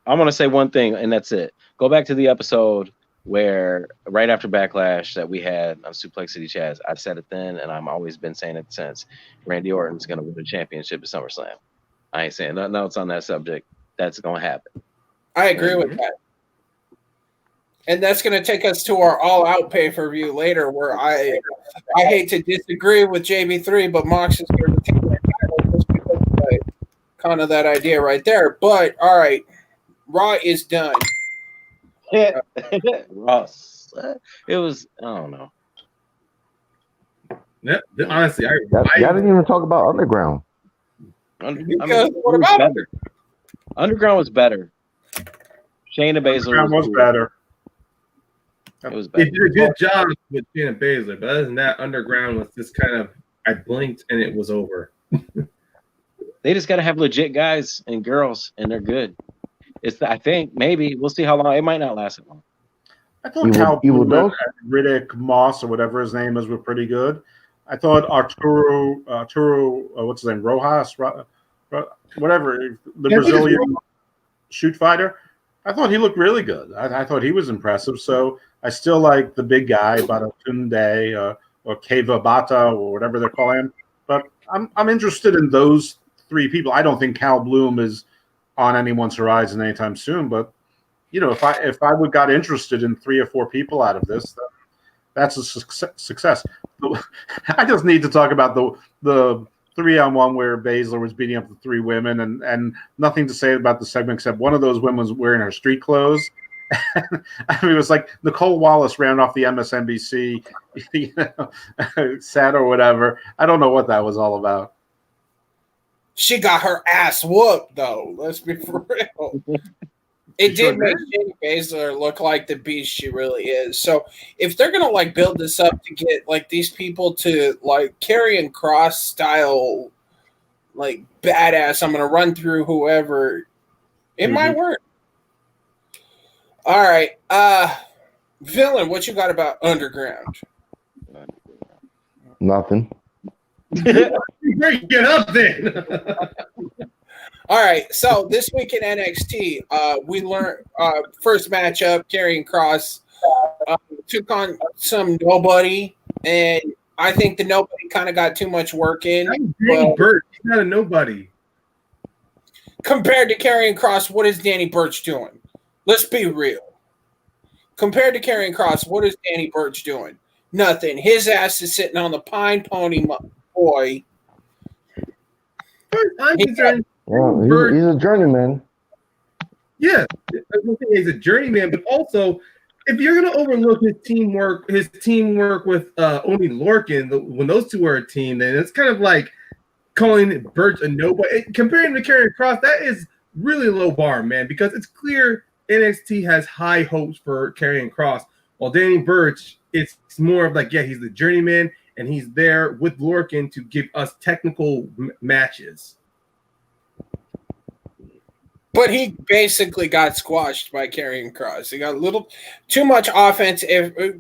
I'm going to say one thing, and that's it. Go back to the episode where right after Backlash that we had on Suplex City Chaz, I said it then, and I've always been saying it since. Randy Orton's going to win the championship at SummerSlam. I ain't saying nothing else on that subject. That's going to happen. I agree with that. And that's going to take us to our all-out pay-per-view later, where I hate to disagree with JB3, but Mox is going to take that title just because of kind of that idea right there. But all right, Raw is done. Ross, it was I don't know. Yeah, honestly, y'all didn't even talk about Underground. Because what about better? Underground was better. Shayna Baszler was better. It was They better. did a good job with Shayna Baszler, but other than that, Underground was just kind of, I blinked and it was over. They just got to have legit guys and girls, and they're good. I think maybe we'll see how long. It might not last that long. I thought Cal Blue and Riddick Moss or whatever his name is were pretty good. I thought Arturo, what's his name, Rojas, whatever, the Brazilian shoot fighter. I thought he looked really good. I thought he was impressive. So I still like the big guy, Batatunde or Keva Bata or whatever they're calling him. But I'm interested in those three people. I don't think Cal Bloom is on anyone's horizon anytime soon. But if I would got interested in 3 or 4 people out of this, that's a success. I just need to talk about the 3-on-1 where Baszler was beating up the 3 women and nothing to say about the segment except one of those women was wearing her street clothes. I mean, it was like Nicole Wallace ran off the MSNBC set or whatever. I don't know what that was all about. She got her ass whooped, though. Let's be for real. It did make Shayna Baszler look like the beast she really is. So if they're gonna build this up to get these people to Karrion Kross style badass, I'm gonna run through whoever. It might work. All right, Villain, what you got about Underground? Nothing. Great, get up then. All right, so this week in NXT, we learned first matchup, Karrion Kross took on some nobody, and I think the nobody kind of got too much work in. Danny Burch, he's not a nobody. Compared to Karrion Kross, what is Danny Burch doing? Let's be real. Compared to Karrion Kross, what is Danny Burch doing? Nothing. His ass is sitting on the pine pony, boy. Well, he's a journeyman. Yeah, he's a journeyman, but also if you're gonna overlook his teamwork with Oney Lorcan, when those two are a team, then it's kind of like calling Burch a nobody. Comparing him to Karrion Kross, that is really low bar, man, because it's clear NXT has high hopes for Karrion Kross, while Danny Burch, it's more of he's the journeyman, and he's there with Lorcan to give us technical matches. But he basically got squashed by Karrion Kross. He got a little too much offense.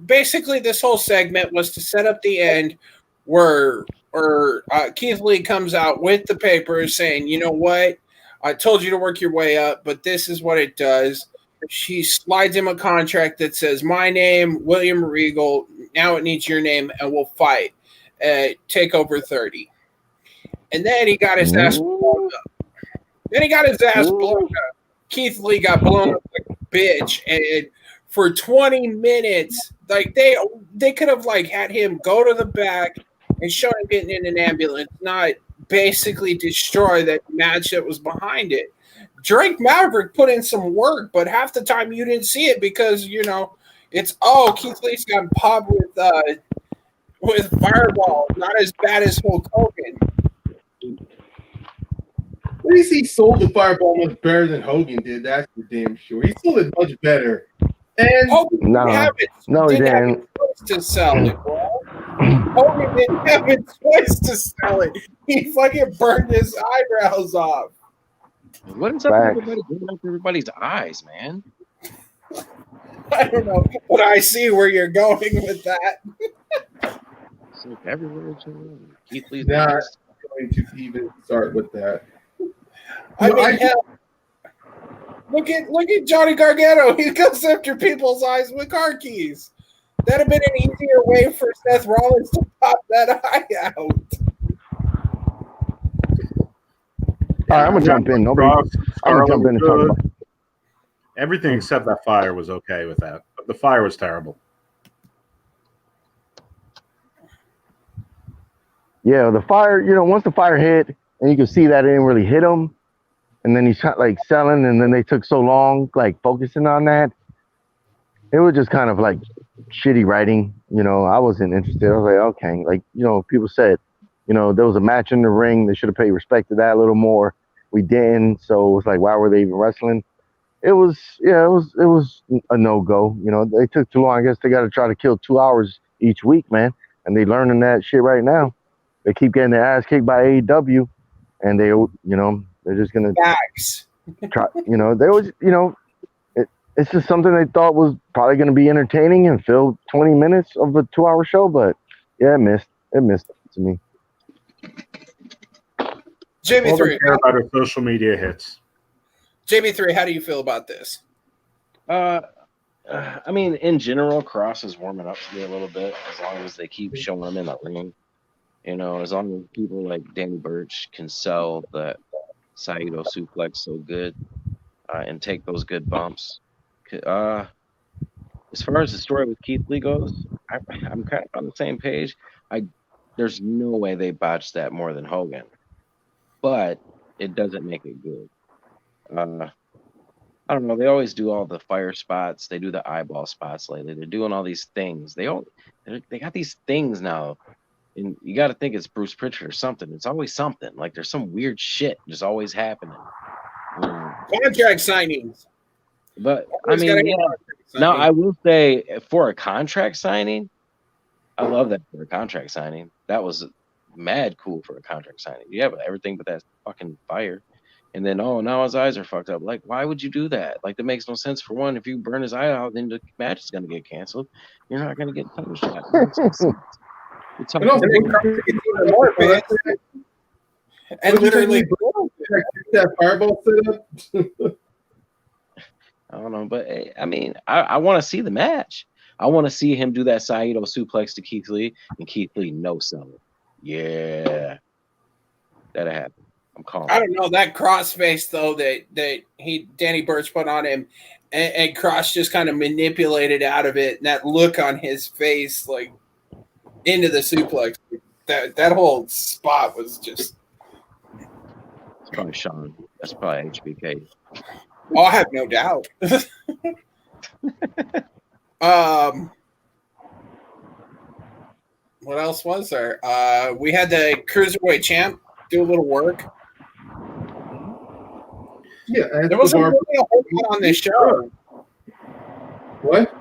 Basically, this whole segment was to set up the end where Keith Lee comes out with the papers saying, you know what? I told you to work your way up, but this is what it does. She slides him a contract that says, my name, William Regal, now it needs your name, and we'll fight. Takeover 30. And then he got his ass blown up. Keith Lee got blown up like a bitch. And for 20 minutes, they could have had him go to the back and show him getting in an ambulance, not basically destroy that match that was behind it. Drake Maverick put in some work, but half the time you didn't see it because it's Keith Lee's got popped with Fireball, not as bad as Hulk Hogan. At least he sold the Fireball much better than Hogan did. That's for damn sure. He sold it much better. And Hogan didn't have a choice to sell it, bro. Hogan didn't have a choice to sell it. He fucking burned his eyebrows off. What is up with everybody's eyes, man? I don't know, but I see where you're going with that. It's everywhere. Keith Lee's not going to even start with that. Hell, look at Johnny Gargano. He goes after people's eyes with car keys. That'd have been an easier way for Seth Rollins to pop that eye out. All right, I'm gonna jump in. I'm gonna jump in and talk about everything except that fire was okay with that. But the fire was terrible. Yeah, the fire. Once the fire hit, and you could see that it didn't really hit him, and then he's selling, and then they took so long focusing on that. It was just kind of shitty writing. I wasn't interested. I was okay. People said, You know, there was a match in the ring. They should have paid respect to that a little more. We didn't, so it was like, why were they even wrestling? It was a no-go. You know, they took too long. I guess they got to try to kill 2 hours each week, man. And they learning that shit right now. They keep getting their ass kicked by AEW, and they're just gonna try. You know, they was, you know, it's just something they thought was probably gonna be entertaining and fill 20 minutes of a 2-hour show, but yeah, it missed to me. JB3, care about our social media hits. JB3, how do you feel about this? I mean, in general, Cross is warming up to me a little bit as long as they keep showing him in the ring. You know, as long as people like Danny Burch can sell the Saito suplex so good and take those good bumps. As far as the story with Keith Lee goes, I'm kind of on the same page. There's no way they botched that more than Hogan, but it doesn't make it good. I don't know. They always do all the fire spots. They do the eyeball spots lately. They're doing all these things. They got these things now, and you got to think it's Bruce Pritchard or something. It's always something. Like there's some weird shit just always happening. Contract signings. But I mean, yeah. Now I will say for a contract signing, I love that for a contract signing. That was mad cool for a contract signing. You have everything but that fucking fire. And then, now his eyes are fucked up. Like, why would you do that? Like, that makes no sense. For one, if you burn his eye out, then the match is going to get canceled. You're not going to get title shot. And literally that fireball setup. I don't know, but I mean, I want to see the match. I want to see him do that Saito suplex to Keith Lee, and Keith Lee no sell it. Yeah, that'll happen. I'm calling. I don't know that crossface though that Danny Burch put on him, and Cross just kind of manipulated out of it. And that look on his face, like into the suplex, that whole spot was just. It's probably Sean. That's probably HBK. Oh, I have no doubt. What else was there? We had the Cruiserweight champ do a little work. Yeah, there wasn't really a whole lot on this show. What?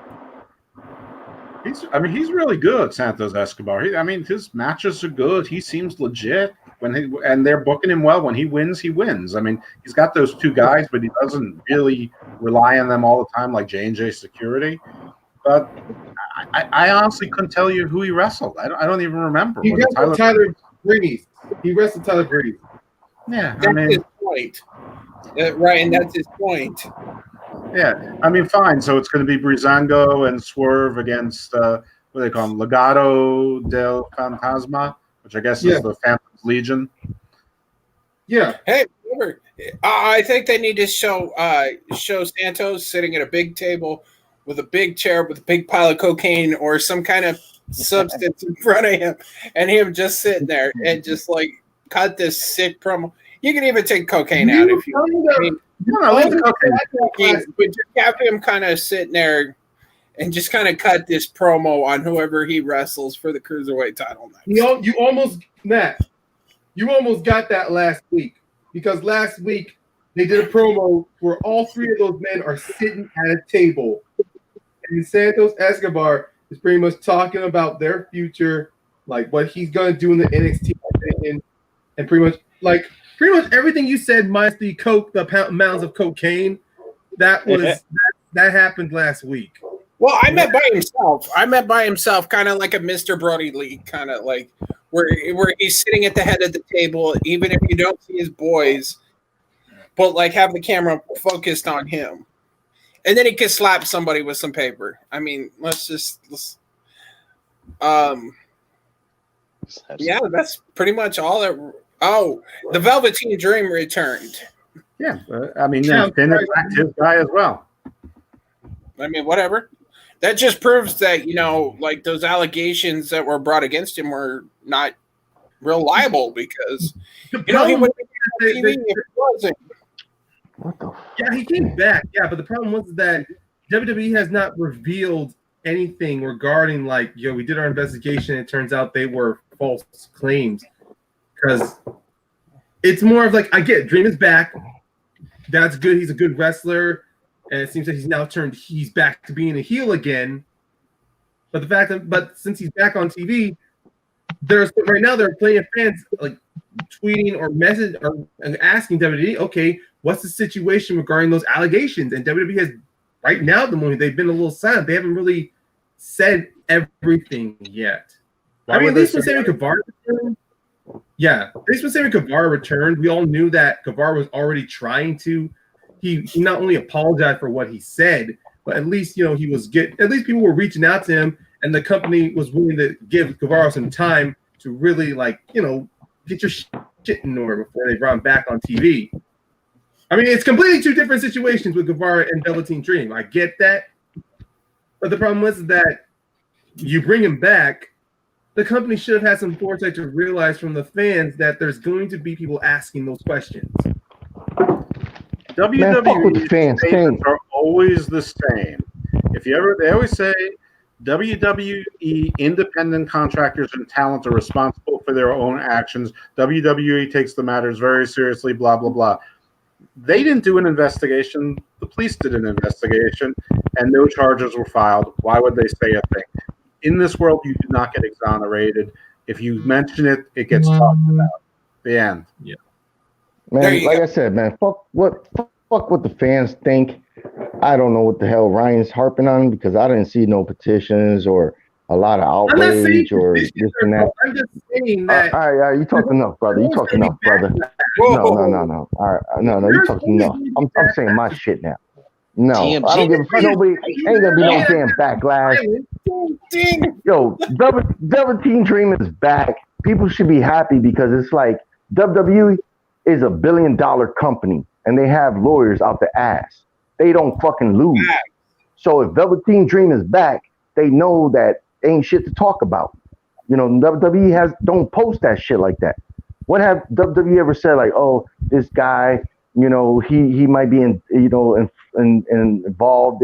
He's really good, Santos Escobar. His matches are good. He seems legit and they're booking him well. When he wins, he wins. I mean, he's got those two guys, but he doesn't really rely on them all the time like J&J Security. But I honestly couldn't tell you who he wrestled. I don't even remember. He wrestled Tyler Breeze. Yeah, that's his point. Right, and that's his point. Yeah, fine. So it's going to be Breezango and Swerve against what do they call him? Legado del Fantasma, which I guess is the Phantom's Legion. Yeah. Hey, I think they need to show Santos sitting at a big table with a big chair with a big pile of cocaine or some kind of substance in front of him, and him just sitting there and just like cut this sick promo. You can even take cocaine out if you want. But just have him kind of sitting there and just kind of cut this promo on whoever he wrestles for the Cruiserweight title next. You almost got that last week, because last week they did a promo where all three of those men are sitting at a table, and Santos Escobar is pretty much talking about their future, like what he's gonna do in the NXT division, and pretty much everything you said minus the mounds of cocaine. That happened last week. Well, I met by himself, kind of like a Mr. Brody Lee, kind of like where he's sitting at the head of the table, even if you don't see his boys, but like have the camera focused on him, and then he can slap somebody with some paper. I mean, yeah, that's pretty much all that. Oh, the Velveteen Dream returned. Yeah, Finn is his guy as well. I mean, whatever. That just proves that, like those allegations that were brought against him were not reliable, because, he wouldn't be on TV if it wasn't. What the? Yeah, he came back. Yeah, but the problem was that WWE has not revealed anything regarding we did our investigation. It turns out they were false claims. because it's more of like, I get Dream is back. That's good. He's a good wrestler. And it seems that he's back to being a heel again. But since he's back on TV, right now there are plenty of fans like tweeting or message or asking WWE, okay, what's the situation regarding those allegations? And WWE has right now at the moment they've been a little silent. They haven't really said everything yet. I mean, at least when Sammy Guevara returned, we all knew that Guevara was already trying to. He not only apologized for what he said, but at least he was at least people were reaching out to him, and the company was willing to give Guevara some time to really get your shit in order before they brought him back on TV. I mean, it's completely two different situations with Guevara and Velveteen Dream. I get that, but the problem was that you bring him back. The company should have had some foresight to realize from the fans that there's going to be people asking those questions. WWE statements are always the same. They always say WWE independent contractors and talent are responsible for their own actions. WWE takes the matters very seriously, blah, blah, blah. They didn't do an investigation. The police did an investigation, and no charges were filed. Why would they say a thing? In this world, you do not get exonerated. If you mention it, it gets talked about. The end. Yeah. Man, like I said, man, fuck what the fans think. I don't know what the hell Ryan's harping on because I didn't see no petitions or a lot of outrage or this and that. I'm just saying that. All right, you talk enough, brother. You talk enough, brother. No. All right, no, you talk enough. I'm saying my shit now. No, TMG. I don't give a fuck. Nobody ain't gonna be no damn backlash. Yo, Velveteen Dream is back. People should be happy because it's like WWE is $1 billion company and they have lawyers out the ass. They don't fucking lose. So if Velveteen Dream is back, they know that ain't shit to talk about. WWE don't post that shit like that. What have WWE ever said like, oh, this guy, he might be involved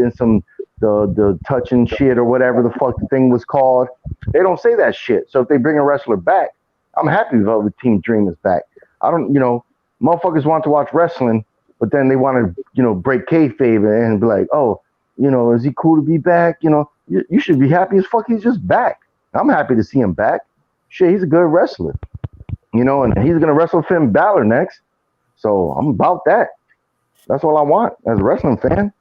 in some the touching shit or whatever the fuck the thing was called. They don't say that shit. So if they bring a wrestler back, I'm happy Velveteen Dream is back. I don't, motherfuckers want to watch wrestling, but then they want to, break kayfabe and be like, oh, is he cool to be back? You should be happy as fuck. He's just back. I'm happy to see him back. Shit, he's a good wrestler. And he's going to wrestle Finn Balor next. So I'm about that. That's all I want as a wrestling fan.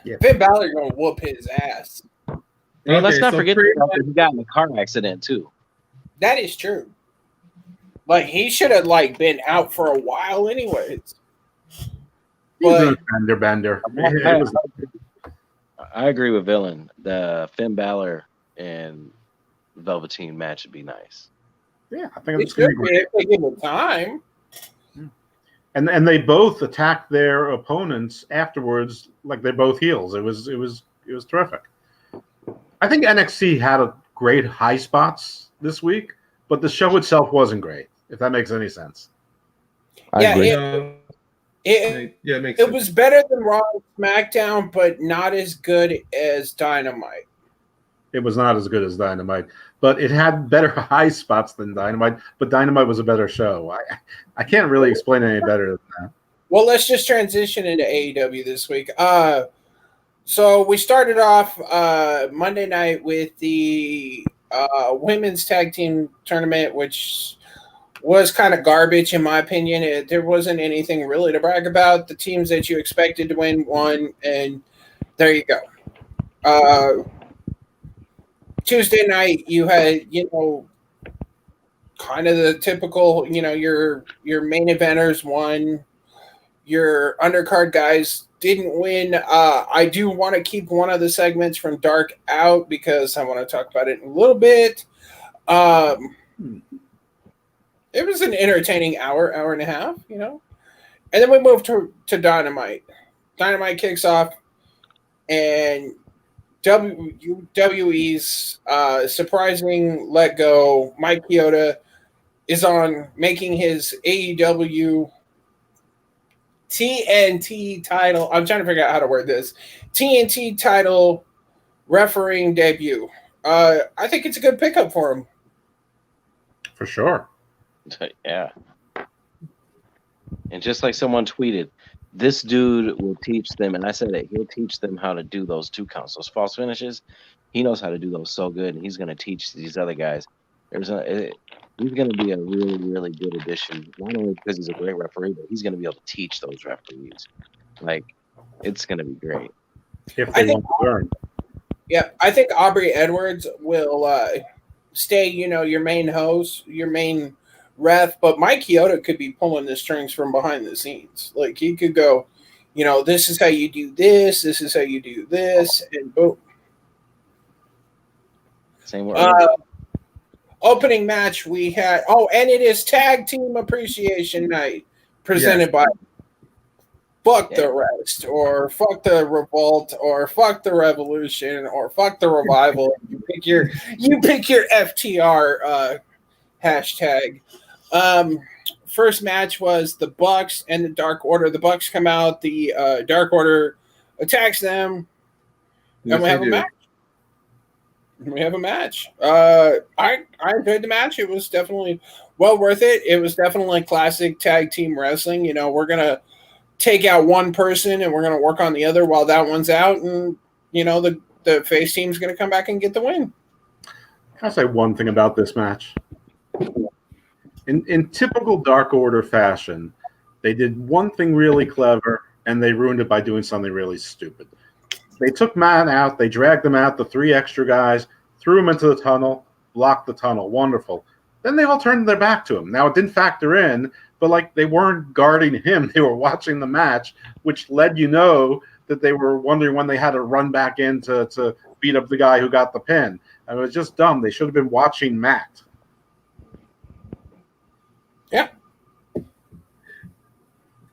Yeah. Finn Balor going to whoop his ass. Hey, let's not forget that he got in a car accident too. That is true. Like, he should have, been out for a while anyways. But Bender. I agree with Villain. The Finn Balor and Velveteen match would be nice. Yeah, I think it's going to be great if they give it time. And they both attacked their opponents afterwards like they're both heels. It was terrific. I think NXT had a great high spots this week, but the show itself wasn't great, if that makes any sense. It was better than Raw and SmackDown, but not as good as Dynamite. It was not as good as Dynamite, but it had better high spots than Dynamite. But Dynamite was a better show. I can't really explain it any better than that. Well, let's just transition into AEW this week. So we started off Monday night with the women's tag team tournament, which was kind of garbage in my opinion. There wasn't anything really to brag about. The teams that you expected to win won, and there you go. Tuesday night, you had, kind of the typical, your main eventers won, your undercard guys didn't win. I do want to keep one of the segments from Dark out because I want to talk about it in a little bit. It was an entertaining hour and a half, And then we moved to Dynamite. Dynamite kicks off, and WWE's surprising let go, Mike Chioda, is on making his AEW TNT title. I'm trying to figure out how to word this. TNT title refereeing debut. I think it's a good pickup for him. For sure. Yeah. And just like someone tweeted, this dude will teach them, and I said it, he'll teach them how to do those 2 counts, those false finishes. He knows how to do those so good, and he's going to teach these other guys. He's going to be a really, really good addition, not only because he's a great referee, but he's going to be able to teach those referees. Like, it's going to be great. If they want to learn. Yeah, I think Aubrey Edwards will stay, your main host, your main ref, but Mike Chioda could be pulling the strings from behind the scenes. Like, he could go, this is how you do this is how you do this, and boom. Same way. Opening match we had, and it is Tag Team Appreciation Night, presented by Fuck the Rest, or Fuck the Revolt, or Fuck the Revolution, or Fuck the Revival. You pick your FTR hashtag. First match was the Bucks and the Dark Order. The Bucks come out, the Dark Order attacks them, and we have a match. We have a match. I enjoyed the match. It was definitely well worth it. It was definitely classic tag team wrestling. We're gonna take out one person and we're gonna work on the other while that one's out, and the face team's gonna come back and get the win. Can I say one thing about this match? In typical Dark Order fashion, they did one thing really clever and they ruined it by doing something really stupid. They took Matt out, they dragged him out, the 3 extra guys, threw him into the tunnel, blocked the tunnel. Wonderful. Then they all turned their back to him. Now, it didn't factor in, but they weren't guarding him. They were watching the match, which led that they were wondering when they had to run back in to beat up the guy who got the pin. And it was just dumb. They should have been watching Matt. Yeah.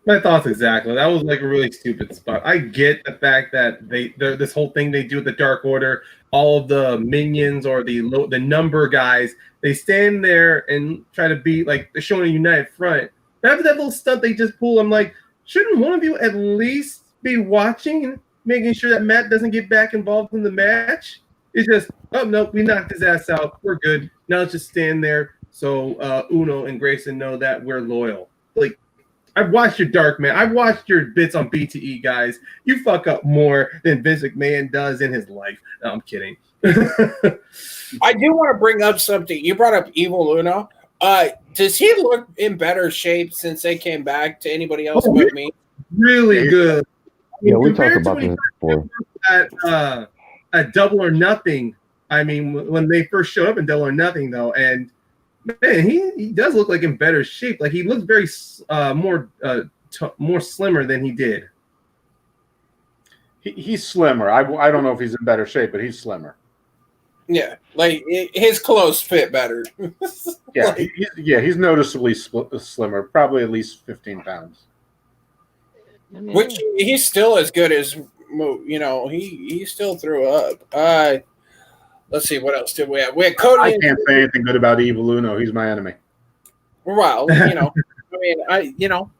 My thoughts exactly. That was a really stupid spot. I get the fact that this whole thing they do with the Dark Order, all of the minions or the number guys, they stand there and try to be they're showing a united front. After that little stunt they just pull, I'm like, shouldn't one of you at least be watching, making sure that Matt doesn't get back involved in the match? It's just, oh no, we knocked his ass out. We're good. Now let's just stand there so Uno and Grayson know that we're loyal. I've watched your Dark Man. I've watched your bits on BTE, guys. You fuck up more than Vince McMahon does in his life. No, I'm kidding. I do want to bring up something. You brought up Evil Uno. Does he look in better shape since they came back to anybody else but me? Really good. Yeah, we talked about this before. At Double or Nothing, when they first showed up in Double or Nothing, though, and man, he does look in better shape. He looks very more slimmer than he did. He's slimmer. I don't know if he's in better shape, but he's slimmer. Yeah, his clothes fit better. Yeah, he's noticeably slimmer, probably at least 15 pounds. Which he's still as good as he still threw up. Let's see, what else did we have? We had Cody. I can't say anything good about Evil Uno. He's my enemy. Well,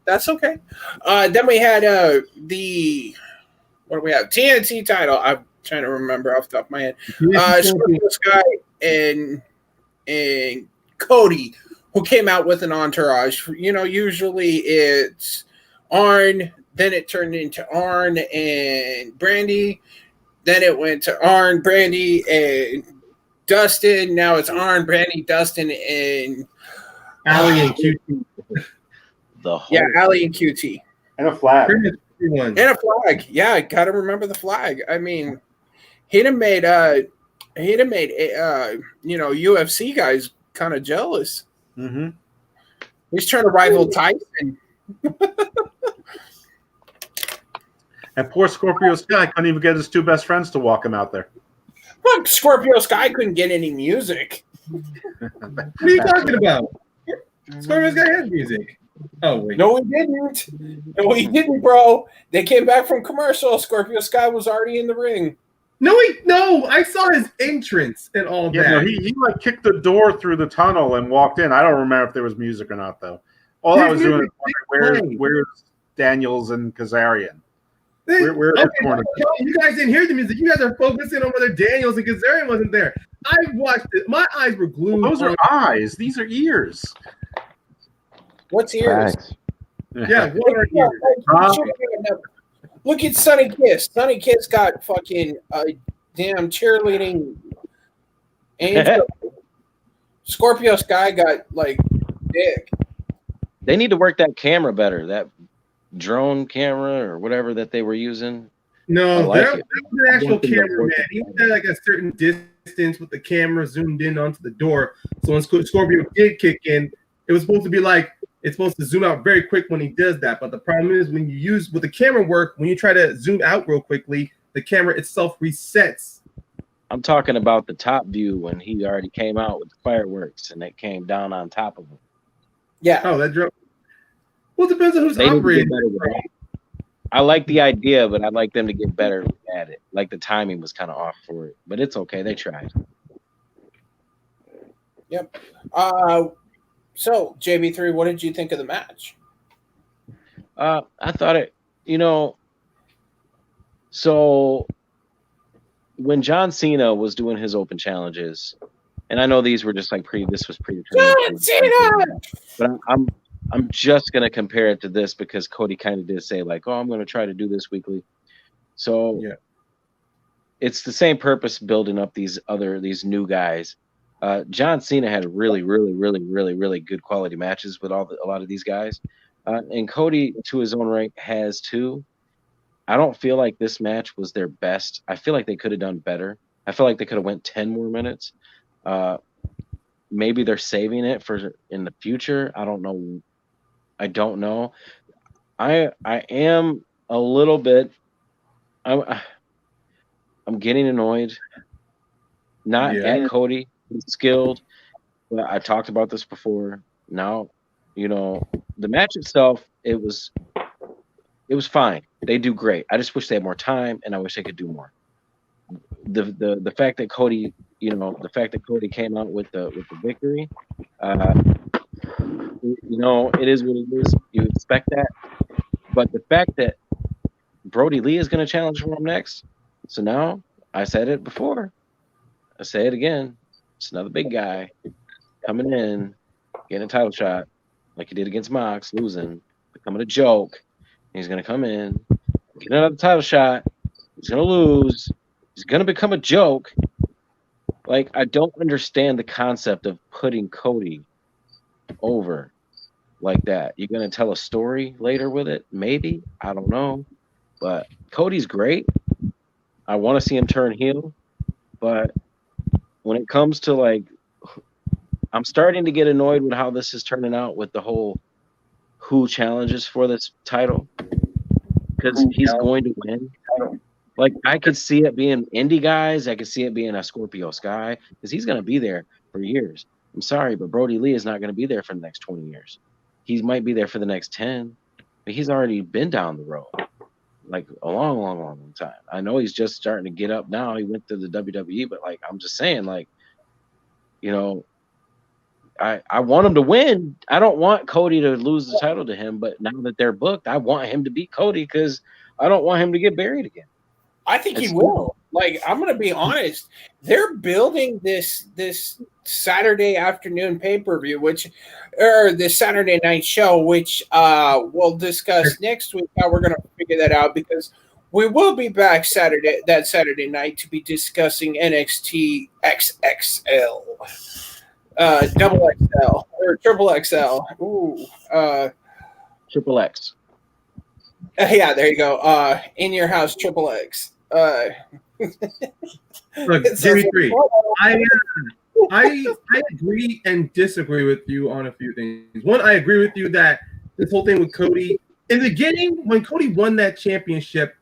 that's okay. Then we had what do we have? TNT title. I'm trying to remember off the top of my head. Scorpio Sky and Cody, who came out with an entourage. Usually it's Arn, then it turned into Arn and Brandy. Then it went to Arn, Brandy, and Dustin. Now it's Arn, Brandy, Dustin, and Allie and QT. Allie and QT. And a flag. And a flag. Yeah, I gotta remember the flag. He'd have made UFC guys kind of jealous. Mm-hmm. He's trying to rival Tyson. And poor Scorpio Sky couldn't even get his 2 best friends to walk him out there. Look, Scorpio Sky couldn't get any music. What are you talking about? Scorpio Sky had music. Oh, wait. No, he didn't. No, he didn't, bro. They came back from commercial. Scorpio Sky was already in the ring. No, I saw his entrance and all that. No, he kicked the door through the tunnel and walked in. I don't remember if there was music or not, though. All I was doing is wondering, where's Daniels and Kazarian? You guys didn't hear the music. You guys are focusing on whether Daniels and Kazarian wasn't there. I watched it. My eyes were glued. Well, those are eyes. These are ears. What's yours? Facts. Yeah, what are yours? Look at Sonny Kiss. Sonny Kiss got fucking damn cheerleading angel. Scorpio Sky got like dick. They need to work that camera better. That drone camera or whatever that they were using. No, like that it. was an actual camera, man. He had like a certain distance with the camera zoomed in onto the door. So when Scorpio did kick in, it was supposed to be like, it's supposed to zoom out very quick when he does that. But the problem is when you use, with the camera work, when you try to zoom out real quickly, the camera itself resets. I'm talking about the top view when he already came out with the fireworks and it came down on top of him. Yeah. Oh, that drone. Well, it depends on who's They need to get operating. better with that. I like the idea, but I'd like them to get better at it. Like the timing was kind of off for it, but it's okay. They tried. Yep. So JB3, what did you think of the match? I thought it, so when John Cena was doing his open challenges, and I know these were just like this was predetermined. John Cena! But I'm just gonna compare it to this because Cody kind of did say like, "Oh, I'm gonna try to do this weekly." So Yeah, it's the same purpose building up these new guys. John Cena had really good quality matches with a lot of these guys, and Cody, to his own right, has too. I don't feel like this match was their best. I feel like they could have done better. I feel like they could have went 10 more minutes. Maybe they're saving it for in the future. I don't know. I am a little bit. I'm getting annoyed. Not at Cody. He's skilled. But I talked about this before. Now, the match itself, it was fine. They do great. I just wish they had more time, and I wish they could do more. The fact that Cody, came out with the victory, it is what it is. You expect that, but the fact that Brody Lee is going to challenge for him next, so now I said it before, I say it again. It's another big guy coming in, getting a title shot like he did against Mox, losing, becoming a joke. He's going to come in, get another title shot. He's going to lose. He's going to become a joke. Like, I don't understand the concept of putting Cody over like that. You're going to tell a story later with it? Maybe. I don't know. But Cody's great. I want to see him turn heel. But when it comes to, like, I'm starting to get annoyed with how this is turning out with the whole who challenges for this title. Because he's going to win. Like, I could see it being indie guys. I could see it being a Scorpio Sky because he's going to be there for years. I'm sorry, but Brody Lee is not going to be there for the next 20 years. He might be there for the next 10, but he's already been down the road like a long time. I know he's just starting to get up now. He went to the WWE, but like, I'm just saying, like, I want him to win. I don't want Cody to lose the title to him, but now that they're booked, I want him to beat Cody because I don't want him to get buried again. I think he will. Like, I'm going to be honest. They're building this Saturday afternoon pay-per-view, or this Saturday night show, which we'll discuss next week how we're going to figure that out because we will be back that Saturday night to be discussing NXT XXL, double XL or triple XL. Ooh, Triple X. Yeah, there you go. In your house, triple X. Look, Jimmy 3. I agree and disagree with you on a few things. One, I agree with you that this whole thing with Cody, in the beginning, when Cody won that championship,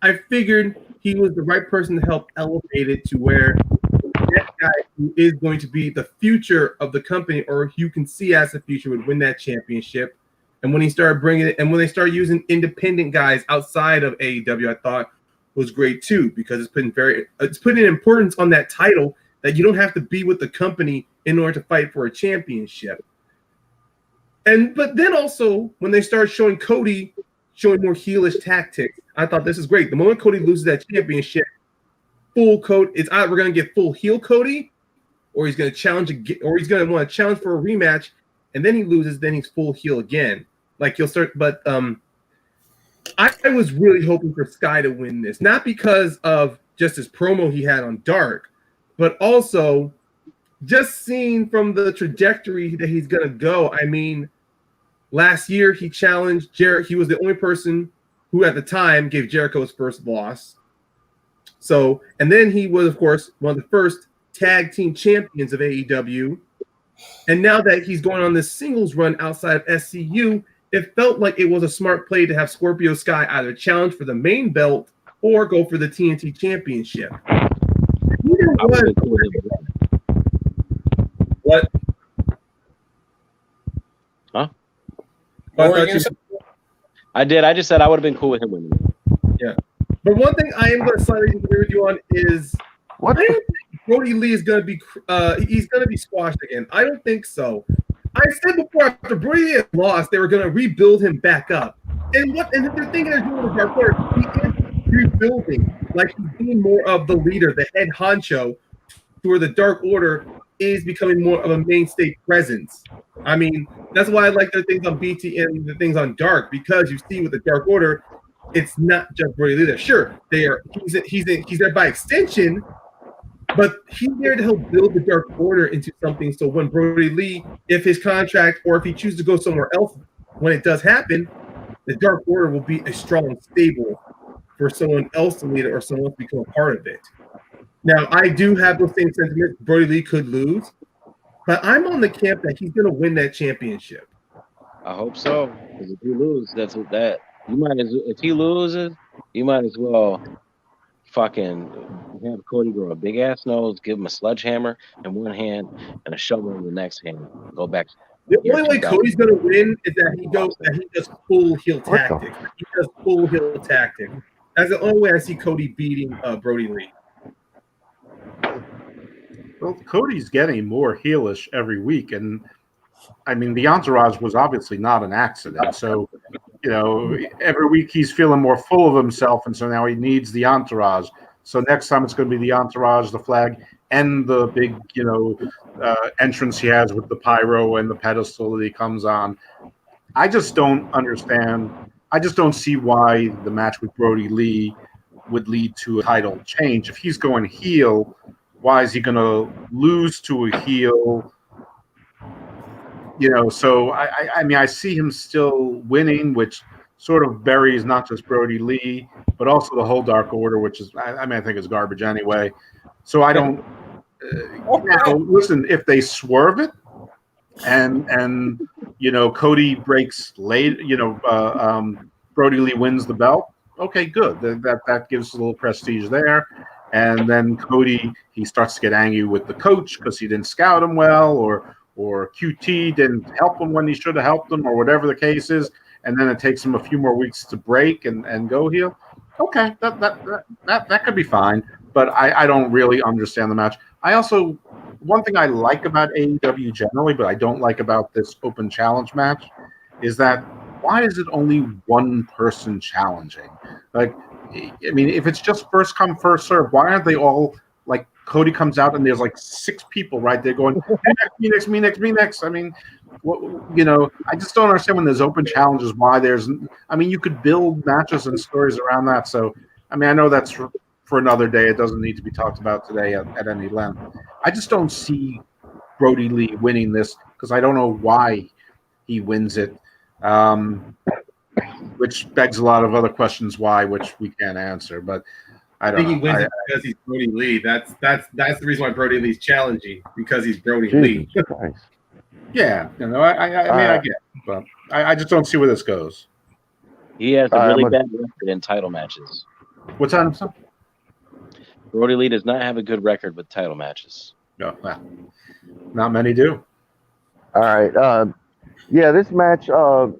I figured he was the right person to help elevate it to where that guy who is going to be the future of the company, or you can see as the future, would win that championship. And when he started bringing it, and when they started using independent guys outside of AEW, I thought was great too, because it's putting importance on that title that you don't have to be with the company in order to fight for a championship. But then also when they started showing Cody showing more heelish tactics, I thought this is great. The moment Cody loses that championship, full Cody, it's either we're going to get full heel Cody, or he's going to challenge, or he's going to want to challenge for a rematch and then he loses, then he's full heel again. Like he'll start, but I was really hoping for Sky to win this, not because of just his promo he had on Dark, but also just seeing from the trajectory that he's gonna go. I mean, last year he challenged Jericho. He was the only person who at the time gave Jericho his first loss. So, and then he was, of course, one of the first tag team champions of AEW. And now that he's going on this singles run outside of SCU, it felt like it was a smart play to have Scorpio Sky either challenge for the main belt or go for the TNT Championship. What? Huh? I did. I just said I would have been cool with him winning. Yeah. But one thing I am going to slightly disagree with you on is I don't think Brody Lee is going to be he's going to be squashed again. I don't think so. I said before, after Brody had lost, they were going to rebuild him back up. And the thing they're doing with Dark Order, he is rebuilding. Like he's being more of the leader, the head honcho, where the Dark Order is becoming more of a mainstay presence. I mean, that's why I like their things on BT and the things on Dark, because you see with the Dark Order, it's not just Brody Lee there. Sure, he's there by extension, but he's there to help build the Dark Order into something. So when Brody Lee, if his contract or if he chooses to go somewhere else, when it does happen, the Dark Order will be a strong stable for someone else to lead it or someone else to become a part of it. Now, I do have those same sentiments. Brody Lee could lose, but I'm on the camp that he's going to win that championship. I hope so. Because if you lose, that's what that you might as if he loses, you might as well fucking have Cody grow a big ass nose, give him a sledgehammer in one hand and a shovel in the next hand. Go back. The only way Cody's going to win is that he does full heel tactics. He does full heel tactics. That's the only way I see Cody beating Brody Lee. Well, Cody's getting more heelish every week, and I mean the entourage was obviously not an accident. So, you know, every week he's feeling more full of himself, and so now he needs the entourage. So next time it's going to be the entourage, the flag, and the big, entrance he has with the pyro and the pedestal that he comes on. I just don't understand. I just don't see why the match with Brody Lee would lead to a title change. If he's going heel, why is he going to lose to a heel? So I mean, I see him still winning, which sort of buries not just Brody Lee, but also the whole Dark Order, which is, I think is garbage anyway. So I don't. Listen, if they swerve it, and Cody breaks late, Brody Lee wins the belt. Okay, good. That gives a little prestige there. And then Cody, he starts to get angry with the coach because he didn't scout him well, or QT didn't help him when he should have helped him, or whatever the case is. And then it takes him a few more weeks to break and go heel. Okay, that could be fine. But I don't really understand the match. One thing I like about AEW generally, but I don't like about this open challenge match, is that why is it only one person challenging? Like, I mean, if it's just first come, first serve, why aren't they all like Cody comes out and there's like 6 people right there going, me next. I mean, I just don't understand when there's open challenges why you could build matches and stories around that. So, I mean, I know that's for another day. It doesn't need to be talked about today at any length. I just don't see Brody Lee winning this because I don't know why he wins it. Which begs a lot of other questions why, which we can't answer. But I don't think he wins it because he's Brody Lee. That's the reason why Brody Lee's challenging, because he's Brody Lee. Yeah, I mean, I get it, but I just don't see where this goes. He has a really bad record in title matches. What's that? Brody Lee does not have a good record with title matches. No, not many do. All right. Yeah, this match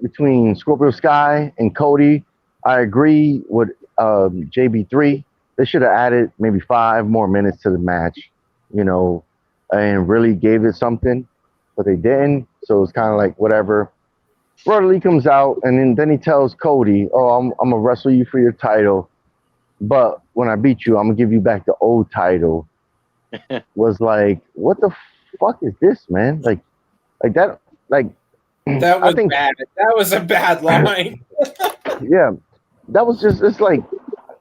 between Scorpio Sky and Cody, I agree with JB3. They should have added maybe 5 more minutes to the match, and really gave it something, but they didn't. So it's kind of like whatever. Brody Lee comes out, and then he tells Cody, "Oh, I'm gonna wrestle you for your title, but when I beat you, I'm gonna give you back the old title." Was like, what the fuck is this, man? Like that. Like, That was bad. That was a bad line. Yeah, that was just. It's like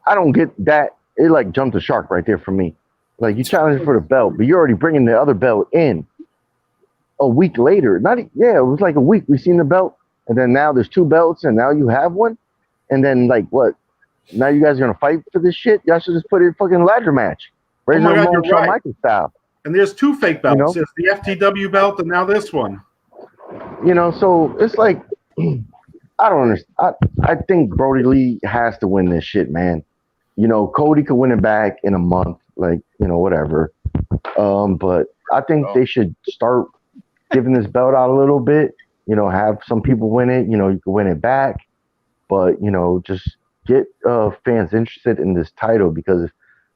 I don't get that. It like jumped the shark right there for me. Like you challenged for the belt, but you're already bringing the other belt in a week later. It was like a week. We seen the belt, and then now there's two belts, and now you have one, and then like what? Now you guys are gonna fight for this shit? Y'all should just put it in fucking ladder match, Razor Ramon, Shawn Michaels style. And there's two fake belts. There's the FTW belt, and now this one. So it's like I don't understand. I think Brody Lee has to win this shit, man. Cody could win it back in a month, like whatever. But I think they should start giving this belt out a little bit. Have some people win it. You can win it back, but just get fans interested in this title because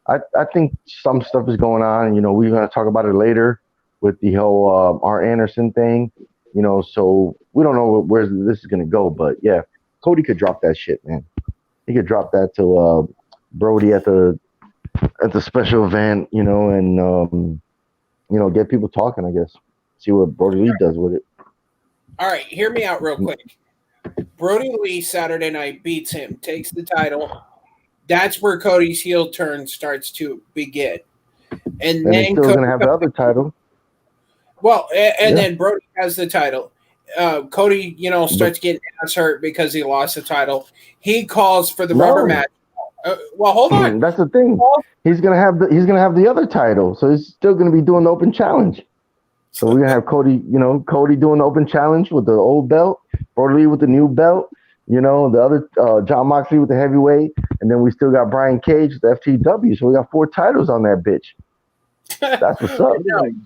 I think some stuff is going on. We're gonna talk about it later with the whole R. Anderson thing. So we don't know where this is gonna go, but yeah, Cody could drop that shit, man. He could drop that to Brody at the special event, and get people talking. I guess see what Brody Lee does with it. All right, hear me out real quick. Brody Lee Saturday night beats him, takes the title. That's where Cody's heel turn starts to begin, and then he's still gonna have the other title. Well, and then Brody has the title. Cody, starts getting ass hurt because he lost the title. He calls for the rubber match. Well, hold on. That's the thing. He's gonna have the other title, so he's still gonna be doing the open challenge. So we're gonna have Cody, Cody doing the open challenge with the old belt, Brody Lee with the new belt, the other John Moxley with the heavyweight, and then we still got Brian Cage with the FTW. So we got 4 titles on that bitch. That's what's up.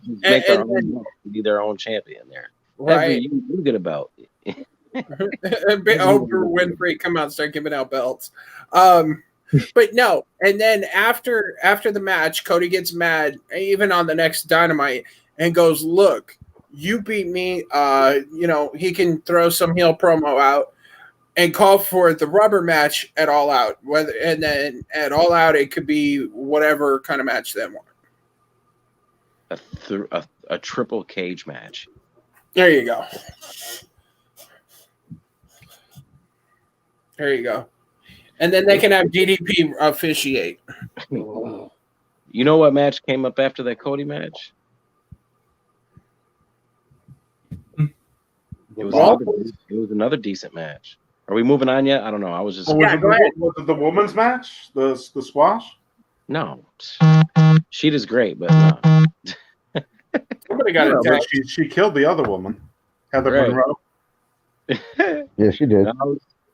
Make their own, be their own champion there. Right. You get about. Oprah Winfrey come out and start giving out belts. But no, and then after the match, Cody gets mad, even on the next Dynamite, and goes, "Look, you beat me." He can throw some heel promo out and call for the rubber match at All Out. And then at All Out, it could be whatever kind of match they want. A triple cage match. There you go. There you go. And then they can have DDP officiate. You know what match came up after that Cody match? It was another decent match. Are we moving on yet? I don't know. I was just. Was it the women's match? The squash? No. Sheeta's great, but no. Somebody got it. She killed the other woman, Heather Monroe. Yeah, she did.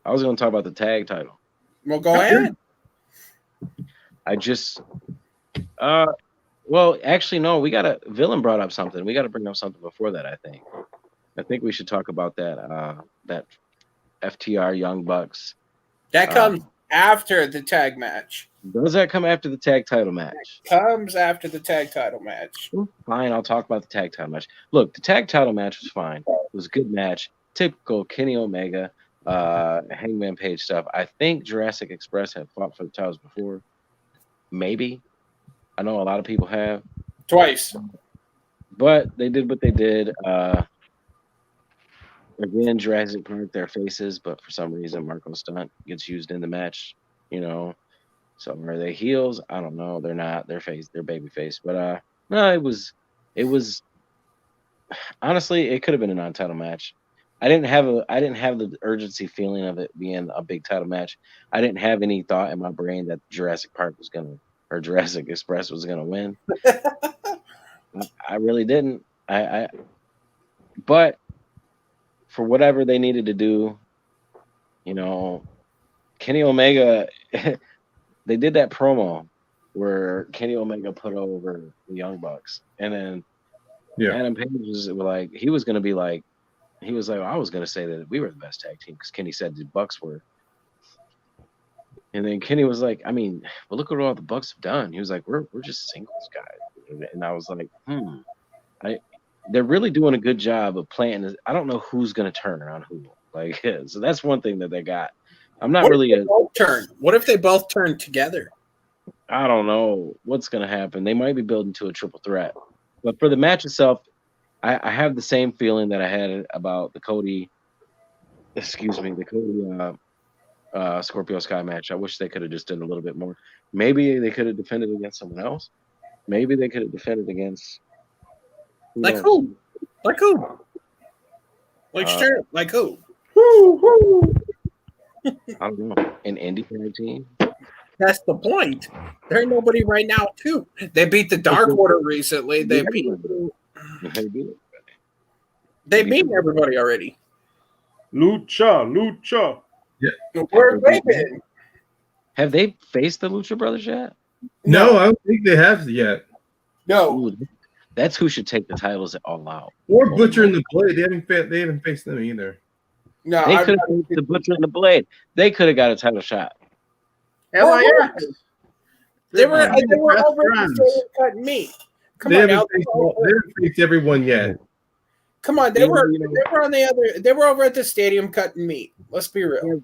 I was going to talk about the tag title. Well, go ahead. I just, well, actually, no. Villain brought up something. We got to bring up something before that. I think we should talk about that FTR Young Bucks. That comes after the tag match. Does that come after the tag title match? Comes after the tag title match. Fine, I'll talk about the tag title match. Look, the tag title match was fine. It was a good match. Typical Kenny Omega, Hangman Page stuff. I think Jurassic Express had fought for the titles before. Maybe. I know a lot of people have. Twice. But they did what they did. Again, Jurassic Park, their faces, but for some reason, Marco Stunt gets used in the match, So are they heels? I don't know. They're not. They're baby face. But no, it was honestly, it could have been a non-title match. I didn't have the urgency feeling of it being a big title match. I didn't have any thought in my brain that Jurassic Express was gonna win. I really didn't. But for whatever they needed to do, Kenny Omega. They did that promo where Kenny Omega put over the Young Bucks, and then Adam Page was like, I was going to say that we were the best tag team because Kenny said the Bucks were. And then Kenny was like, well, look at what all the Bucks have done. He was like, we're just singles guys. And I was like, they're really doing a good job of planting this. I don't know who's going to turn on who. So that's one thing that they got. I'm not really turn. What if they both turn together? I don't know what's going to happen. They might be building to a triple threat. But for the match itself, I have the same feeling that I had about the Cody Scorpio Sky match. I wish they could have just did a little bit more. Maybe they could have defended against someone else. Maybe they could have defended against Like knows? who? Like who? Like straight, like who? I don't know. An indie tag team. That's the point. There ain't nobody right now, too. They beat the Dark Order recently. They beat everybody already. Lucha. Where have they been? Have they faced the Lucha Brothers yet? No, I don't think they have yet. No. Ooh, that's who should take the titles All Out. Or Butcher and the Blade. They haven't faced them either. No, They could have faced the Butcher and the Blade. They could have got a title shot. LIX. They were over the cutting meat. Come on, now. They haven't faced everyone yet. Come on, they were on the other. They were over at the stadium cutting meat. Let's be real.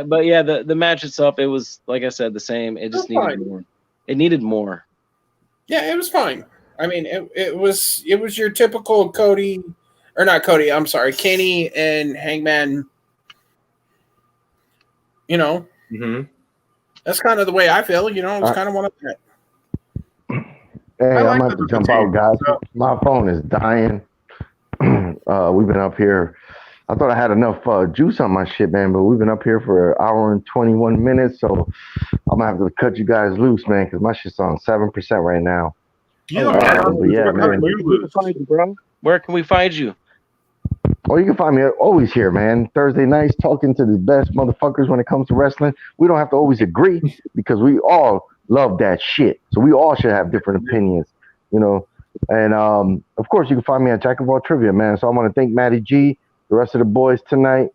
But yeah, the match itself, it was like I said, the same. It just needed more. It needed more. Yeah, it was fine. I mean, it was your typical Cody, or not Cody. I'm sorry, Kenny and Hangman. You know, that's kind of the way I feel. You know, it's kind of one of that. Hey, I'm gonna have to jump out, guys. My phone is dying. We've been up here. I thought I had enough juice on my shit, man, but we've been up here for an hour and 21 minutes, so I'm gonna have to cut you guys loose, man, because my shit's on 7% right now. Man. Where can we find you? Oh, you can find me always here, man. Thursday nights talking to the best motherfuckers when it comes to wrestling. We don't have to always agree because we all love that shit. So we all should have different opinions, you know. And of course, you can find me at Jack of All Trivia, man. So I want to thank Matty G, the rest of the boys tonight.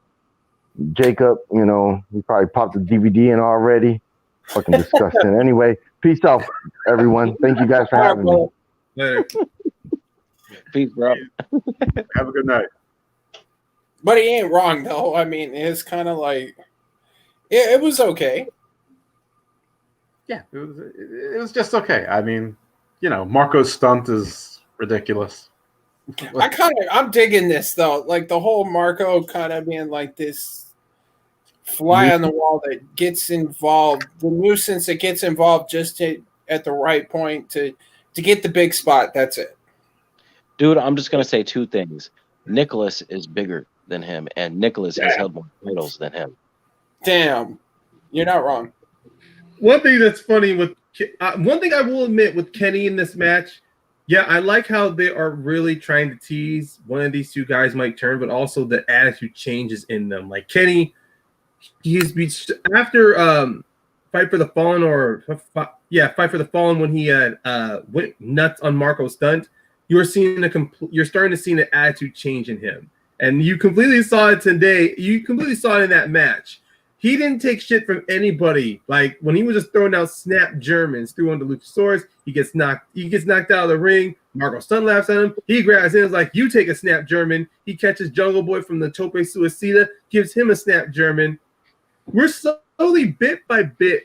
Jacob, you know, he probably popped the DVD in already. Fucking disgusting. Anyway, peace out, everyone. Thank you guys for having me. Later. Peace, bro. Have a good night. But he ain't wrong, though. I mean, it's kind of like it was okay. Yeah, it was just okay. I mean, you know, Marco's stunt is ridiculous. I'm digging this though. Like the whole Marco kind of being like this fly on the wall that gets involved, the nuisance that gets involved just at the right point to get the big spot. That's it. Dude, I'm just gonna say two things. Nicholas is bigger than him, and Nicholas has held more titles than him. Damn, you're not wrong. One thing that's funny with one thing I will admit with Kenny in this match, yeah, I like how they are really trying to tease one of these two guys might turn, but also the attitude changes in them. Like Kenny, after Fight for the Fallen Fight for the Fallen when he went nuts on Marco's stunt, you're starting to see an attitude change in him, and you completely saw it today. You completely saw it in that match. He didn't take shit from anybody. Like when he was just throwing out snap Germans through on the Luchasaurus, he gets knocked out of the ring. Marco stun laughs at him. He grabs in, is like, "You take a snap German." He catches Jungle Boy from the Tope Suicida, gives him a snap German. We're slowly, bit by bit,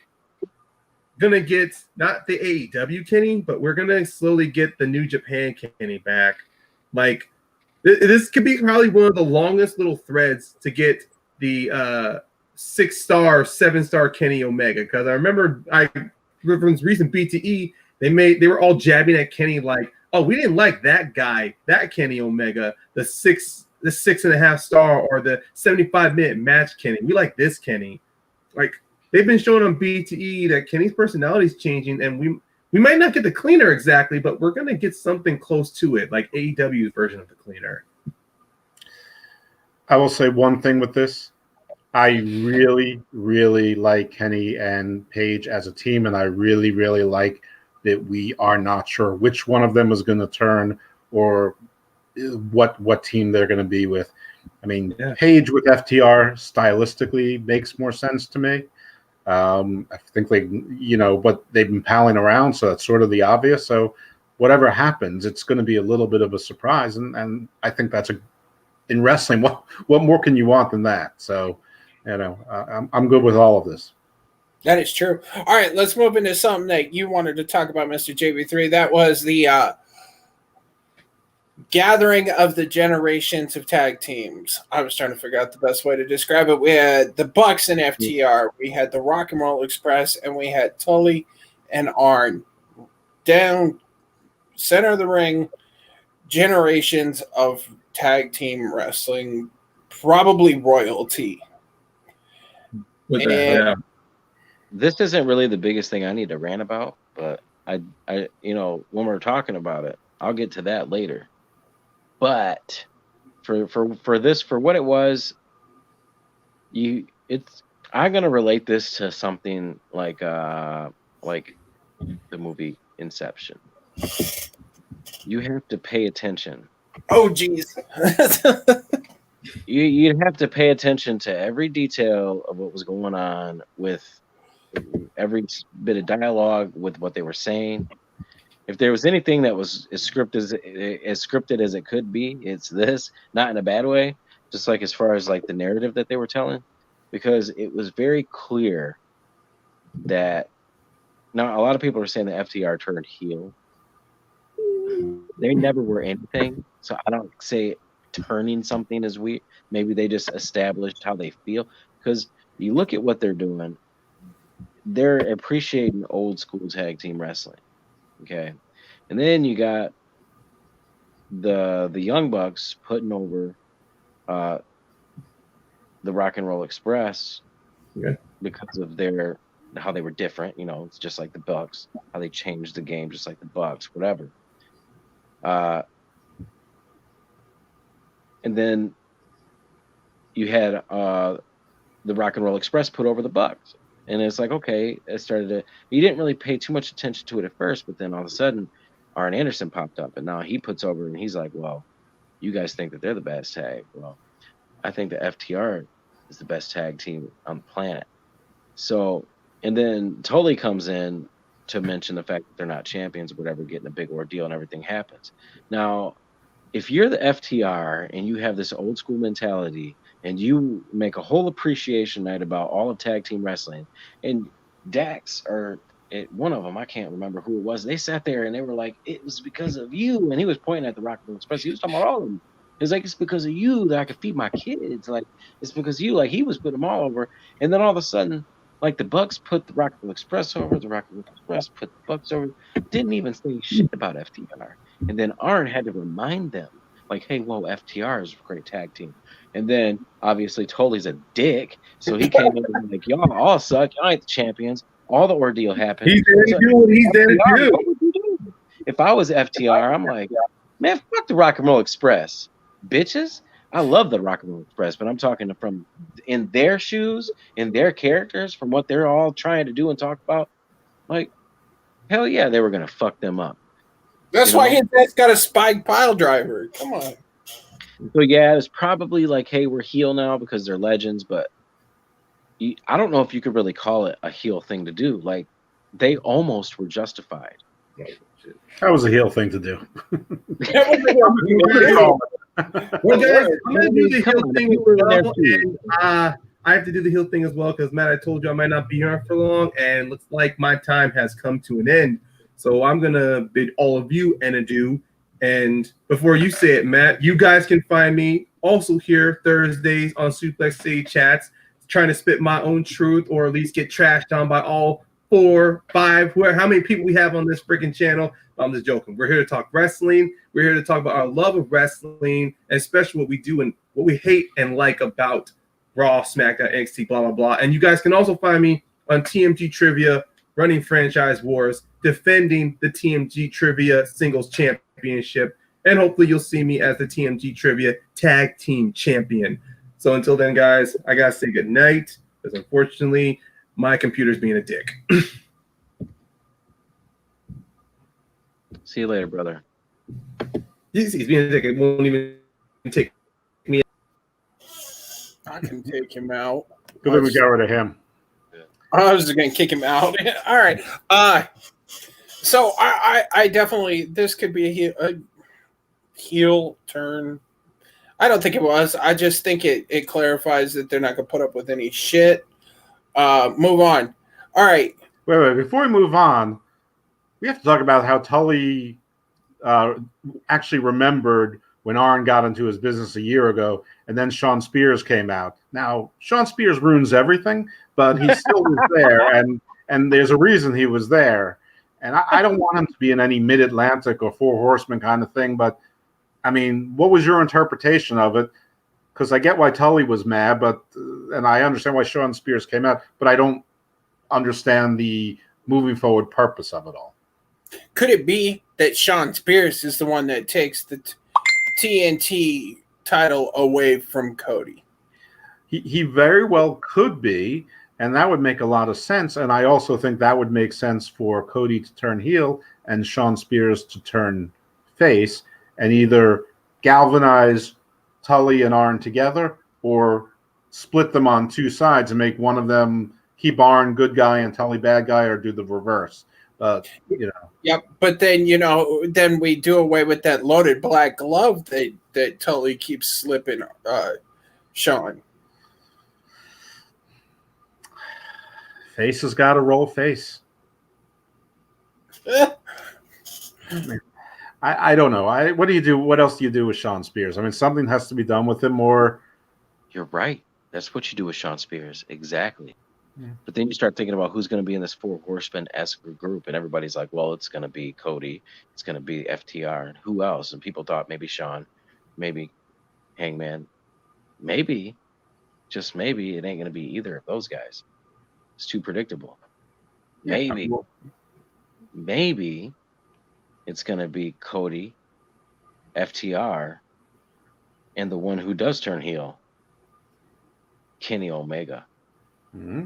gonna get not the AEW Kenny, but we're gonna slowly get the New Japan Kenny back. Like this could be probably one of the longest little threads to get the 6-star, 7-star Kenny Omega, because I remember from recent BTE they were all jabbing at Kenny like, oh, we didn't like that guy, that Kenny Omega, the 6.5 star or the 75-minute match Kenny. We like this Kenny. Like they've been showing on BTE that Kenny's personality is changing, and we might not get the cleaner exactly, but we're gonna get something close to it, like AEW's version of the cleaner. I will say one thing with this. I really, really like Kenny and Paige as a team, and I really, really like that we are not sure which one of them is going to turn or what team they're going to be with. I mean, Paige with FTR stylistically makes more sense to me. I think but they've been palling around, so that's sort of the obvious. So whatever happens, it's going to be a little bit of a surprise, and I think that's in wrestling. What more can you want than that? So. I'm good with all of this. That is true. All right, let's move into something that you wanted to talk about, Mr. JB3. That was the gathering of the generations of tag teams. I was trying to figure out the best way to describe it. We had the Bucks and FTR. We had the Rock and Roll Express, and we had Tully and Arn. Down center of the ring, generations of tag team wrestling, probably royalty. With that, yeah. This isn't really the biggest thing I need to rant about, but I when we're talking about it, I'll get to that later. But for this, for what it was, I'm gonna relate this to something like the movie Inception. You have to pay attention. Oh, geez. You'd have to pay attention to every detail of what was going on with every bit of dialogue, with what they were saying. If there was anything that was as scripted as it could be, it's this. Not in a bad way, just like as far as like the narrative that they were telling, because it was very clear that now a lot of people are saying that FTR turned heel. They never were anything, so I don't say turning something as weird. Maybe they just established how they feel, because you look at what they're doing. They're appreciating old school tag team wrestling, okay, and then you got the Young Bucks putting over the Rock and Roll Express, because of how they were different. It's just like the Bucks, how they changed the game, just like the Bucks, whatever. And then you had the Rock and Roll Express put over the Bucks. And it's like, okay, you didn't really pay too much attention to it at first, but then all of a sudden, Arn Anderson popped up, and now he puts over, and he's like, well, you guys think that they're the best tag. Well, I think the FTR is the best tag team on the planet. So, and then Tully comes in to mention the fact that they're not champions or whatever, getting a big ordeal, and everything happens. Now, if you're the FTR and you have this old school mentality, and you make a whole appreciation night about all of tag team wrestling, and Dax, or one of them, I can't remember who it was, they sat there and they were like, it was because of you. And he was pointing at the Rock and Roll Express. He was talking about all of them. He was like, it's because of you that I could feed my kids. Like, it's because of you. Like, he was putting them all over. And then all of a sudden, like, the Bucks put the Rock and Roll Express over, the Rock and Roll Express put the Bucks over, didn't even say shit about FTR. And then Arn had to remind them, like, hey, whoa, FTR is a great tag team. And then, obviously, Tully's a dick, so he came in and was like, y'all all suck. Y'all ain't the champions. All the ordeal happened. He's there to do what he's there to do. What would you do? If I was FTR, I'm like, man, fuck the Rock and Roll Express, bitches. I love the Rock and Roll Express, but I'm talking from in their shoes, in their characters, from what they're all trying to do and talk about. Like, hell yeah, they were going to fuck them up. That's why his dad's got a spike pile driver. Come on. So yeah, it's probably like, hey, we're heel now because they're legends, but I don't know if you could really call it a heel thing to do. Like, they almost were justified. That was a heel thing to do. Well, guys, I'm going to do the heel thing as well, and I have to do the heel thing as well because, Matt, I told you I might not be here for long, and looks like my time has come to an end. So I'm going to bid all of you an adieu. And before you say it, Matt, you guys can find me also here Thursdays on Suplex City Chats, trying to spit my own truth or at least get trashed on by all 4, 5, how many people we have on this freaking channel. I'm just joking. We're here to talk wrestling. We're here to talk about our love of wrestling, and especially what we do and what we hate and like about Raw, SmackDown, NXT, blah, blah, blah. And you guys can also find me on TMG Trivia, running franchise wars, defending the TMG Trivia Singles Championship, and hopefully you'll see me as the TMG Trivia Tag Team Champion. So until then, guys, I gotta say good night, because unfortunately, my computer's being a dick. See you later, brother. He's being a dick. It won't even take me. I can take him out. Good thing we got rid of him. I was just gonna kick him out. All right. So I definitely, this could be a heel turn. I don't think it was. I just think it clarifies that they're not gonna put up with any shit. Move on. All right. Wait. Before we move on, we have to talk about how Tully actually remembered when Arn got into his business a year ago, and then Sean Spears came out. Now, Sean Spears ruins everything, but he still was there, and there's a reason he was there. And I don't want him to be in any Mid-Atlantic or Four Horsemen kind of thing, but, I mean, what was your interpretation of it? Because I get why Tully was mad, and I understand why Sean Spears came out, but I don't understand the moving forward purpose of it all. Could it be that Sean Spears is the one that takes the TNT title away from Cody? He very well could be, and that would make a lot of sense. And I also think that would make sense for Cody to turn heel and Sean Spears to turn face and either galvanize Tully and Arn together or split them on two sides and make one of them keep Arn good guy and Tully bad guy, or do the reverse. Yep, but then then we do away with that loaded black glove that Tully keeps slipping Sean. Face has got to roll face. I don't know. What do you do? What else do you do with Sean Spears? I mean, something has to be done with him, or You're right. That's what you do with Sean Spears. Exactly. Yeah. But then you start thinking about who's going to be in this Four Horsemen-esque group, and everybody's like, well, it's going to be Cody, it's going to be FTR, and who else? And people thought maybe Sean, maybe Hangman, maybe, just maybe, it ain't going to be either of those guys. It's too predictable. Maybe it's going to be Cody, FTR, and the one who does turn heel, Kenny Omega. Mm-hmm.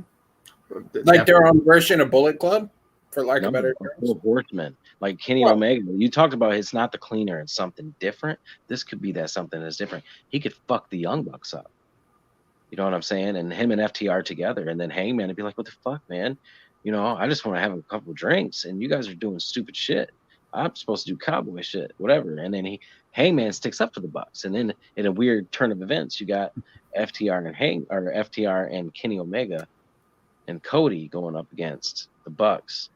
Like their own version of Bullet Club, for lack of better terms. Four Horsemen. Like Kenny Omega. You talked about it's not the cleaner, it's something different. This could be that something that's different. He could fuck the Young Bucks up. You know what I'm saying? And him and FTR together, and then Hangman would be like, what the fuck, man? I just want to have a couple drinks, and you guys are doing stupid shit. I'm supposed to do cowboy shit, whatever. And then Hangman sticks up for the Bucks. And then in a weird turn of events, you got FTR and Kenny Omega and Cody going up against the Bucks.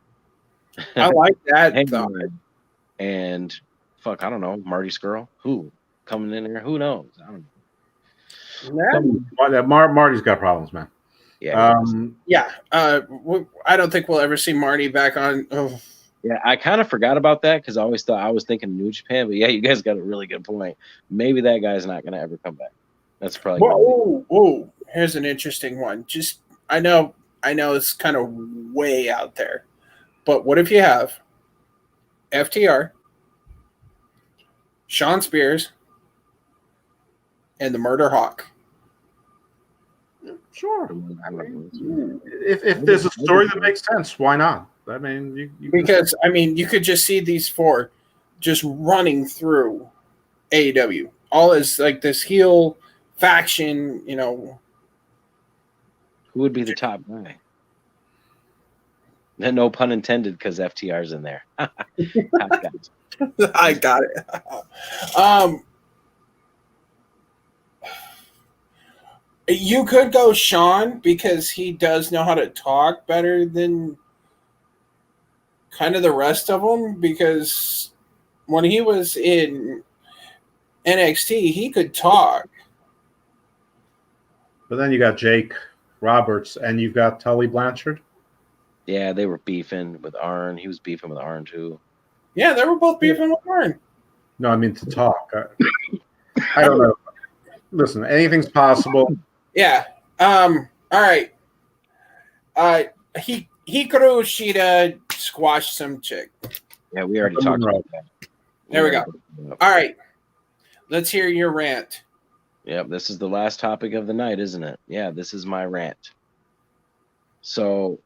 I like that. And fuck, I don't know, Marty Skrull, who coming in there? Who knows? I don't know. Marty's got problems, man. Yeah. I don't think we'll ever see Marty back on. Oh. Yeah, I kind of forgot about that because I always thought I was thinking New Japan, but yeah, you guys got a really good point. Maybe that guy's not going to ever come back. That's probably. Whoa! Here's an interesting one. Just I know it's kind of way out there, but what if you have FTR, Sean Spears, and the Murder Hawk? Sure. I mean, if there's a story that makes sense, why not? I mean, you could just see these four just running through AEW, all as like this heel faction, Who would be the top guy? No pun intended, because FTR's in there. I got it. You could go Sean because he does know how to talk better than kind of the rest of them, because when he was in NXT, he could talk. But then you got Jake Roberts and you've got Tully Blanchard. Yeah, they were beefing with Arn. He was beefing with Arn too. Yeah, they were both beefing with Arn. No, I mean to talk. I don't know. Listen, anything's possible. Yeah. All right. Hikaru Shida squashed some chick. Yeah, we already talked about that. There we go. All right. Let's hear your rant. Yep, this is the last topic of the night, isn't it? Yeah, this is my rant. So,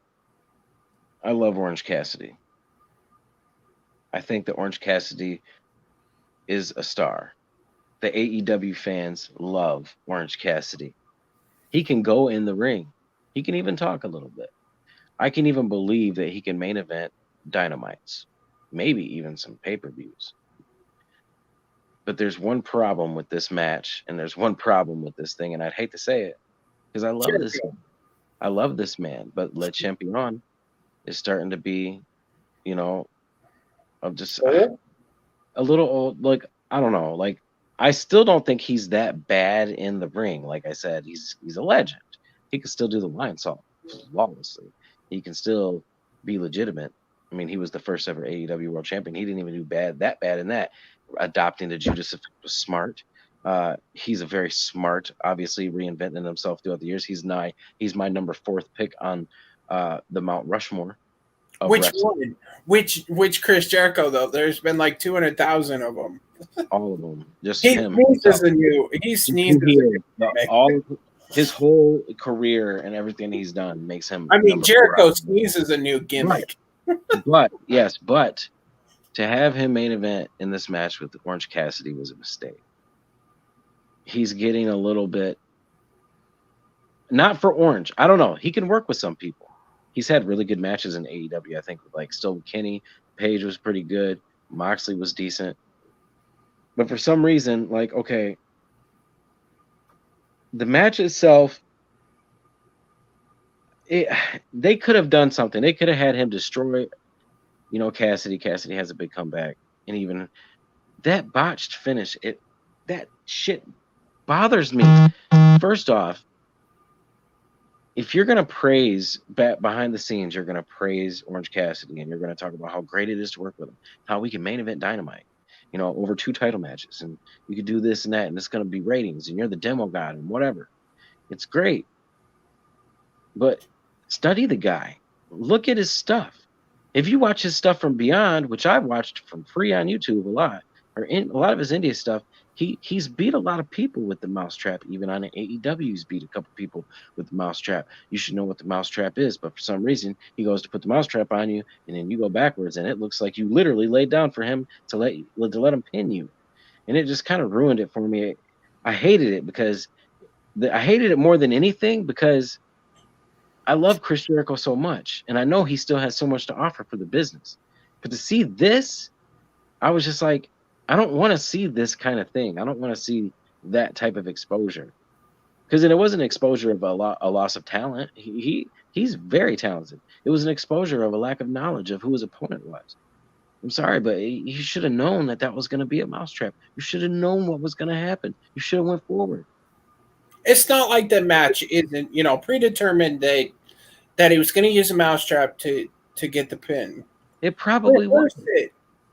I love Orange Cassidy. I think that Orange Cassidy is a star. The AEW fans love Orange Cassidy. He can go in the ring. He can even talk a little bit. I can even believe that he can main event Dynamites, maybe even some pay-per-views. But there's one problem with this match, and there's one problem with this thing, and I'd hate to say it because I love this man, but Le Champion is starting to be, a little old. Like, I don't know. Like, I still don't think he's that bad in the ring. Like I said, he's a legend. He can still do the lion salt flawlessly. He can still be legitimate. I mean, he was the first ever AEW World Champion. He didn't even do that bad in that. Adopting the Judas Effect was smart. He's a very smart, obviously reinventing himself throughout the years. He's my number 4th pick on the Mount Rushmore. Which wrestling. one? Which Chris Jericho though? There's been like 200,000 of them. All of them. Just He him. sneezes a new. He sneezes. His whole career and everything he's done makes him. I mean, number Jericho 4. sneezes a new gimmick. But to have him main event in this match with Orange Cassidy was a mistake. He's getting a little bit, not for Orange. I don't know. He can work with some people. He's had really good matches in AEW. I think like still Kenny Page was pretty good. Moxley was decent. But for some reason, like, okay, the match itself, they could have done something. They could have had him destroy, Cassidy. Cassidy has a big comeback. And even that botched finish, that shit bothers me. First off, if you're going to praise behind the scenes, you're going to praise Orange Cassidy, and you're going to talk about how great it is to work with him, how we can main event Dynamite, over 2 title matches, and you could do this and that, and it's going to be ratings, and you're the demo god and whatever. It's great. But study the guy. Look at his stuff. If you watch his stuff from Beyond, which I've watched from free on YouTube a lot, or in a lot of his India stuff, he's beat a lot of people with the mousetrap. Even on AEW, he's beat a couple people with the mousetrap. You should know what the mousetrap is, but for some reason, he goes to put the mousetrap on you, and then you go backwards, and it looks like you literally laid down for him to let him pin you, and it just kind of ruined it for me. I hated it because I hated it more than anything because I love Chris Jericho so much, and I know he still has so much to offer for the business. But to see this, I was just like, I don't want to see this kind of thing. I don't want to see that type of exposure, because it wasn't an exposure of a loss of talent. He's very talented. It was an exposure of a lack of knowledge of who his opponent was. I'm sorry, but you should have known that was going to be a mousetrap. You should have known what was going to happen. You should have went forward. It's not like the match isn't, predetermined that he was going to use a mousetrap to get the pin. It probably was.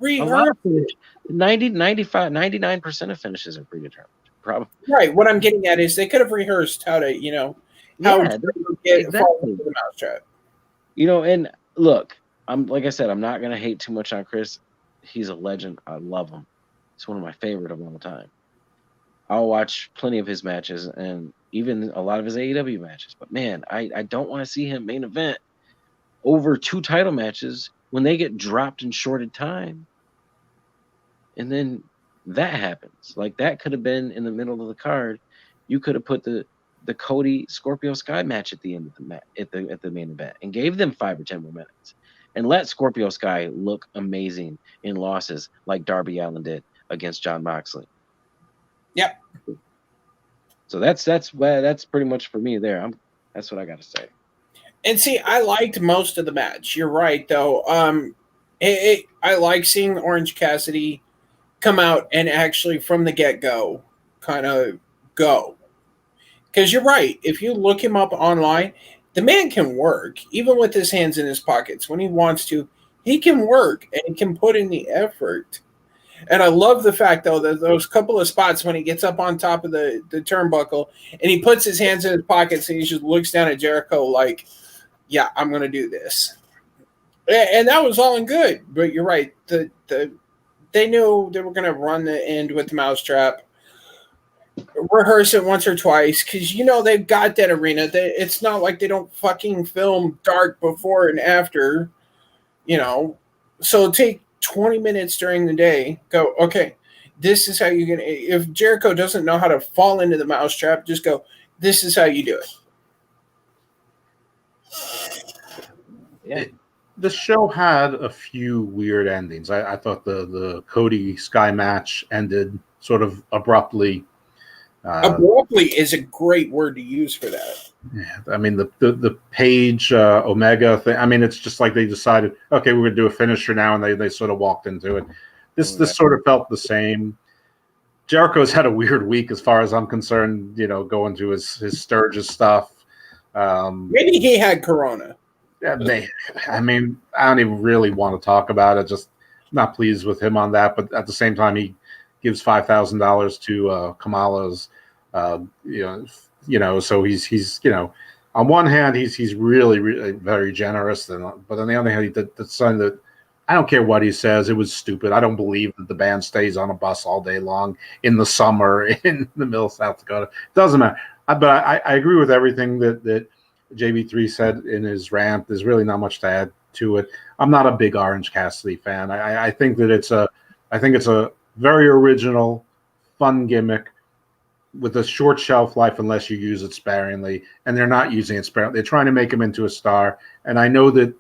Rehearse it. 99% of finishes are predetermined. Probably. Right. What I'm getting at is they could have rehearsed how to, get fall into the mousetrap. And look, like I said, I'm not going to hate too much on Chris. He's a legend. I love him. He's one of my favorite of all time. I'll watch plenty of his matches and even a lot of his AEW matches. But man, I don't want to see him main event over 2 title matches when they get dropped in shorted time. And then that happens. Like, that could have been in the middle of the card. You could have put the Cody Scorpio Sky match at the end of the at the main event and gave them 5 or 10 more minutes and let Scorpio Sky look amazing in losses like Darby Allin did against Jon Moxley. Yep. So that's pretty much for me there. That's what I got to say. And see, I liked most of the match. You're right, though. I like seeing Orange Cassidy come out and actually from the get-go kind of go. Because you're right. If you look him up online, the man can work. Even with his hands in his pockets. When he wants to, he can work and he can put in the effort. And I love the fact, though, that those couple of spots when he gets up on top of the turnbuckle and he puts his hands in his pockets and he just looks down at Jericho like, yeah, I'm going to do this. And that was all in good. But you're right. They knew they were going to run the end with the mousetrap, rehearse it once or twice, because, they've got that arena. It's not like they don't fucking film dark before and after, So take 20 minutes during the day, go, okay, this is how you're going to, if Jericho doesn't know how to fall into the mousetrap, just go, this is how you do it. Yeah. The show had a few weird endings. I thought the Cody Sky match ended sort of abruptly. Abruptly is a great word to use for that. Yeah, I mean the Page Omega thing. I mean, it's just like they decided, okay, we're gonna do a finisher now, and they sort of walked into it. This sort of felt the same. Jericho's had a weird week as far as I'm concerned, going to his Sturgis stuff. Maybe he had Corona. I mean, I don't even really want to talk about it. Just not pleased with him on that. But at the same time, he gives $5,000 to Kamala's, so he's on one hand, he's really, really very generous. But on the other hand, he did something that I don't care what he says. It was stupid. I don't believe that the band stays on a bus all day long in the summer in the middle of South Dakota. It doesn't matter. But I agree with everything that JB3 said in his rant. There's really not much to add to it. I'm not a big Orange Cassidy fan. I think that it's a very original, fun gimmick with a short shelf life unless you use it sparingly, and they're not using it sparingly. They're trying to make him into a star, and I know that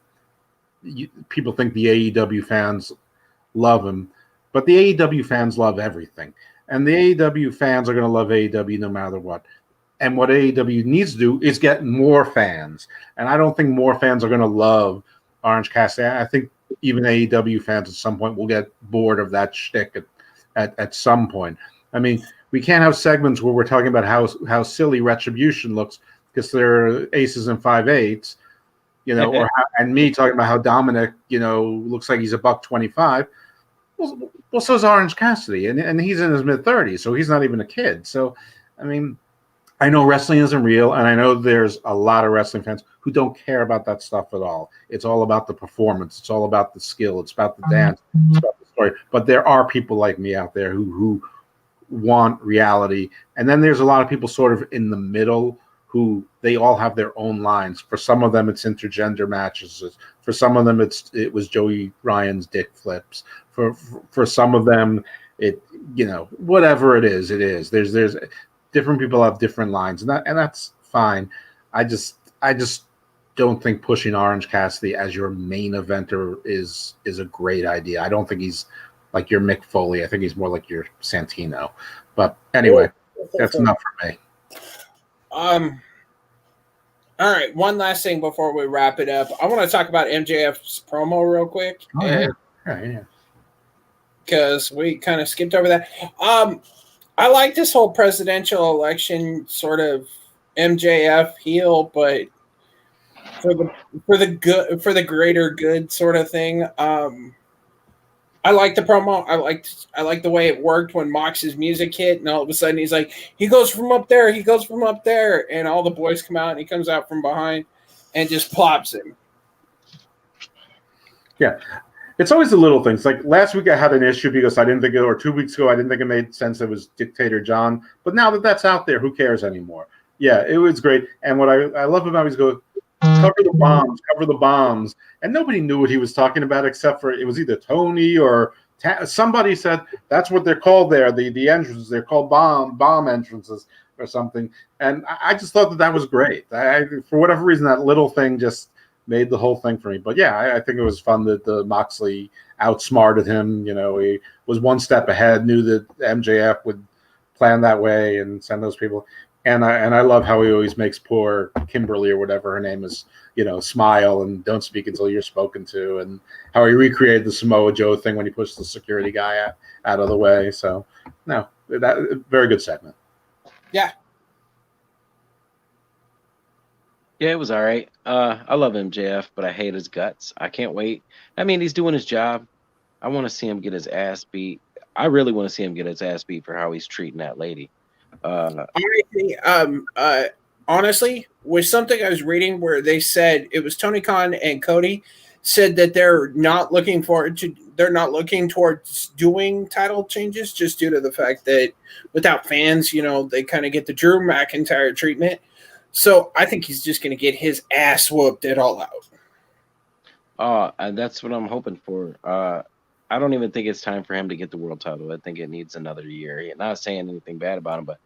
people think the AEW fans love him, but the AEW fans love everything, and the AEW fans are going to love AEW no matter what. And what AEW needs to do is get more fans. And I don't think more fans are going to love Orange Cassidy. I think even AEW fans at some point will get bored of that shtick at some point. I mean, we can't have segments where we're talking about how silly Retribution looks because they're aces and 5/8, and me talking about how Dominic, looks like he's $125. Well, so's Orange Cassidy, and he's in his mid-30s, so he's not even a kid. So, I mean, I know wrestling isn't real, and I know there's a lot of wrestling fans who don't care about that stuff at all. It's all about the performance. It's all about the skill. It's about the dance. It's about the story. But there are people like me out there who want reality. And then there's a lot of people sort of in the middle who they all have their own lines. For some of them, it's intergender matches. For some of them, it was Joey Ryan's dick flips. For some of them, whatever it is, it is. There's different people have different lines, and that's fine. I just don't think pushing Orange Cassidy as your main eventer is a great idea. I don't think he's like your Mick Foley. I think he's more like your Santino. But anyway, that's enough for me. All right, one last thing before we wrap it up. I want to talk about MJF's promo real quick. Oh, yeah. Because we kind of skipped over that. I like this whole presidential election sort of MJF heel, but for the greater good sort of thing. I like the promo. I like the way it worked when Mox's music hit, and all of a sudden he's like, he goes from up there, and all the boys come out, and he comes out from behind and just plops him. Yeah. It's always the little things. Like last week I had an issue because I didn't think or 2 weeks ago, I didn't think it made sense it was Dictator John. But now that that's out there, who cares anymore? Yeah, it was great. And what I love about it is go, cover the bombs. And nobody knew what he was talking about except for it was either Tony or somebody said that's what they're called there, the entrances. They're called bomb entrances or something. And I just thought that was great. For whatever reason, that little thing just made the whole thing for me. But yeah, I think it was fun that the Moxley outsmarted him. He was one step ahead, knew that MJF would plan that way and send those people. And I love how he always makes poor Kimberly or whatever her name is, smile and don't speak until you're spoken to, and how he recreated the Samoa Joe thing when he pushed the security guy out of the way. So no, that very good segment. Yeah. Yeah, it was all right. I love MJF, but I hate his guts. I can't wait. I mean, he's doing his job. I want to see him get his ass beat. I really want to see him get his ass beat for how he's treating that lady. Honestly, was something I was reading where they said it was Tony Khan and Cody said that they're not looking towards doing title changes just due to the fact that without fans, they kind of get the Drew McIntyre treatment. So I think he's just going to get his ass whooped at All Out. And that's what I'm hoping for. I don't even think it's time for him to get the world title. I think it needs another year. I'm not saying anything bad about him, but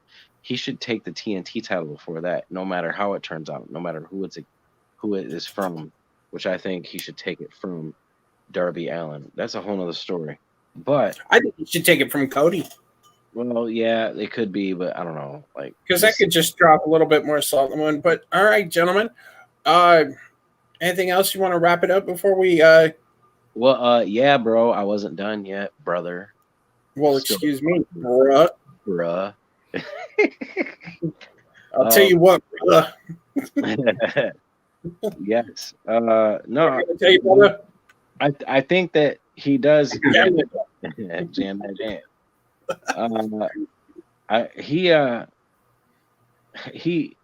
he should take the TNT title before that, no matter how it turns out, no matter who it is from, which I think he should take it from Darby Allin. That's a whole nother story. But I think he should take it from Cody. Well, yeah, it could be, but I don't know. Because that could just drop a little bit more salt in the wound. But all right, gentlemen. Anything else you want to wrap it up before we Well, yeah, bro, I wasn't done yet, brother. Well, Still- excuse me, bruh. Bruh. I'll tell you what, bruh. Yes. I'm No, gonna tell you, brother. I think that he does Jam jam that jam. He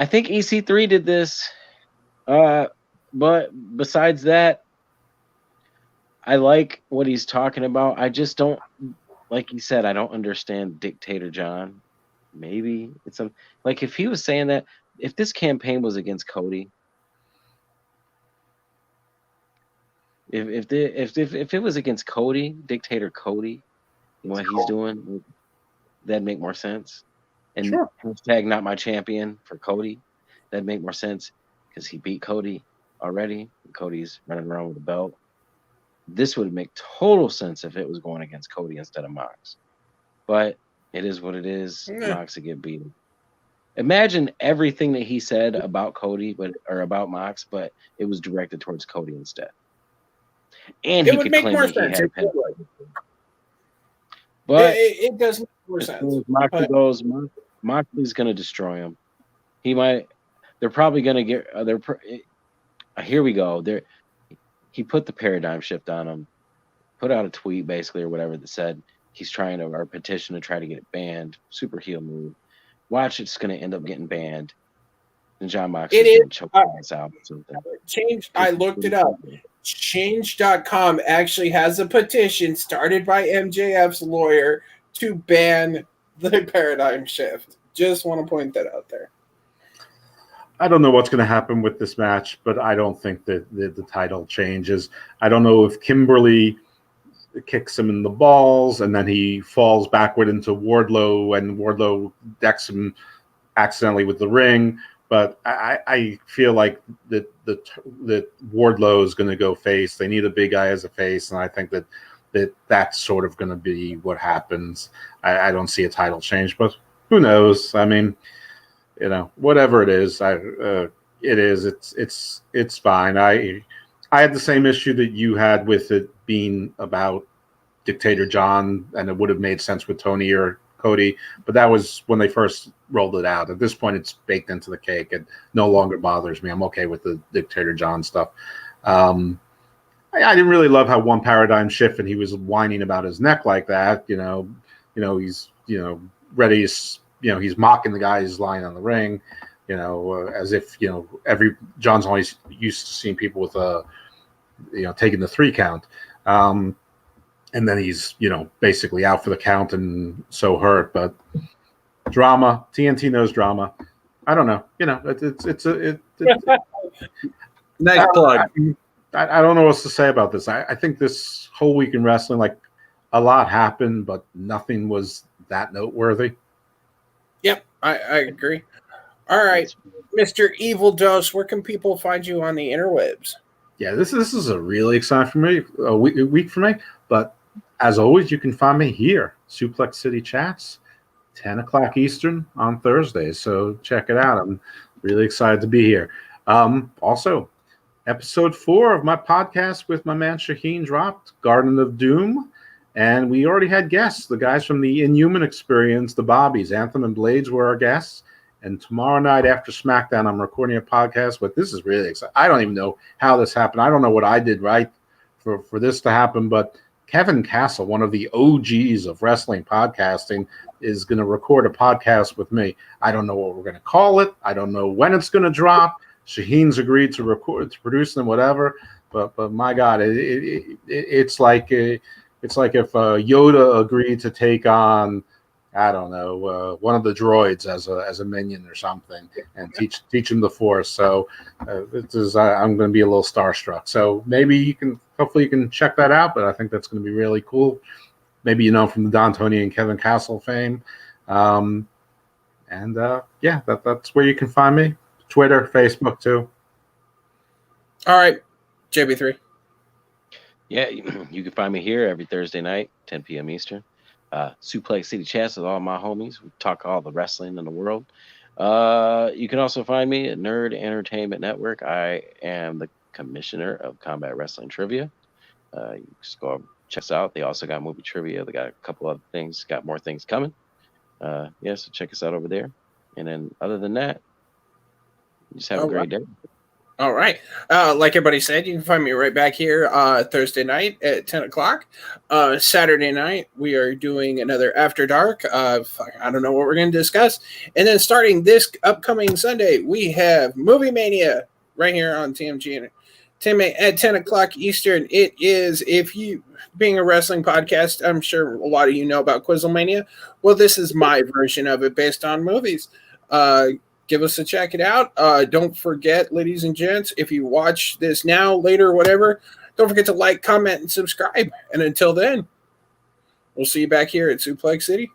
I think EC3 did this. But besides that, I like what he's talking about. I just don't, like he said, I don't understand Dictator John. Maybe it's some, like, if he was saying that, if this campaign was against Cody, if it was against Cody, Dictator Cody, what he's doing, that'd make more sense. And Sure. hashtag not my champion for Cody, that'd make more sense because he beat Cody already. Cody's running around with a belt. This would make total sense if it was going against Cody instead of Mox. But it is what it is. Yeah. Mox would get beaten. Imagine everything that he said about Cody, or about Mox, but it was directed towards Cody instead. And It he would could make claim more that he sense. had It pin. would. But It does make more as sense. soon as Moxley But- goes, Moxley's going to destroy him. He might. They're probably going to get. Here we go. He put the paradigm shift on him. Put out a tweet basically or whatever that said he's trying to, or petition to try to get it banned. Super heel move. Watch, it's going to end up getting banned. And John Moxley's It is, going to choke us out or something. Change. I looked it up. Change.com actually has a petition started by MJF's lawyer to ban the paradigm shift. Just want to point that out there. I don't know what's going to happen with this match, but I don't think that the title changes. I don't know if Kimberly kicks him in the balls and then he falls backward into Wardlow and Wardlow decks him accidentally with the ring. But I feel like that Wardlow is going to go face. They need a big guy as a face, and I think that's sort of going to be what happens. I don't see a title change, but who knows? I mean, whatever it is, it's fine. I had the same issue that you had with it being about Dictator John, and it would have made sense with Tony or Cody, but that was when they first rolled it out. At this point, it's baked into the cake. It no longer bothers me. I'm okay with the Dictator John stuff. I didn't really love how one paradigm shift and he was whining about his neck like that. He's ready. He's mocking the guy who's lying on the ring. As if John's always used to seeing people with taking the 3 count. And then he's, basically out for the count and so hurt. But drama, TNT knows drama. I don't know. It's Nice plug. I don't know what to say about this. I think this whole week in wrestling, like, a lot happened, but nothing was that noteworthy. Yep, I agree. All right, Mr. Evil Dose, where can people find you on the interwebs? Yeah, this is a really exciting week for me. But as always, you can find me here, Suplex City Chats, 10 o'clock Eastern on Thursdays. So check it out. I'm really excited to be here. Also, episode 4 of my podcast with my man Shaheen dropped, Garden of Doom. And we already had guests, the guys from the Inhuman Experience, the Bobbies. Anthem and Blades were our guests. And tomorrow night after SmackDown, I'm recording a podcast. But this is really exciting. I don't even know how this happened. I don't know what I did right for this to happen. But Kevin Castle, one of the OGs of wrestling podcasting, is going to record a podcast with me. I don't know what we're going to call it. I don't know when it's going to drop. Shaheen's agreed to produce them, whatever. But my God, it's like if Yoda agreed to take on, I don't know, one of the droids as a minion or something, and teach him the Force. So I'm going to be a little starstruck. So hopefully you can check that out. But I think that's going to be really cool. Maybe from the Don Tony and Kevin Castle fame. That's where you can find me. Twitter, Facebook too. All right, JB3. Yeah, you can find me here every Thursday night, 10 p.m. Eastern. Suplex City Chats with all my homies. We talk all the wrestling in the world. You can also find me at Nerd Entertainment Network. I am the commissioner of Combat Wrestling Trivia. You just go check us out. They also got movie trivia. They got a couple other things. Got more things coming. So check us out over there. And then other than that, just have a great day. All right. Like everybody said, you can find me right back here Thursday night at 10 o'clock. Saturday night, we are doing another After Dark. I don't know what we're going to discuss. And then starting this upcoming Sunday, we have Movie Mania right here on TMG at 10 o'clock Eastern. It is, if you, being a wrestling podcast, I'm sure a lot of you know about Quizzlemania. Well, this is my version of it based on movies. Give us a check it out. Don't forget, ladies and gents, if you watch this now, later, whatever, don't forget to like, comment, and subscribe. And until then, we'll see you back here at Suplex City.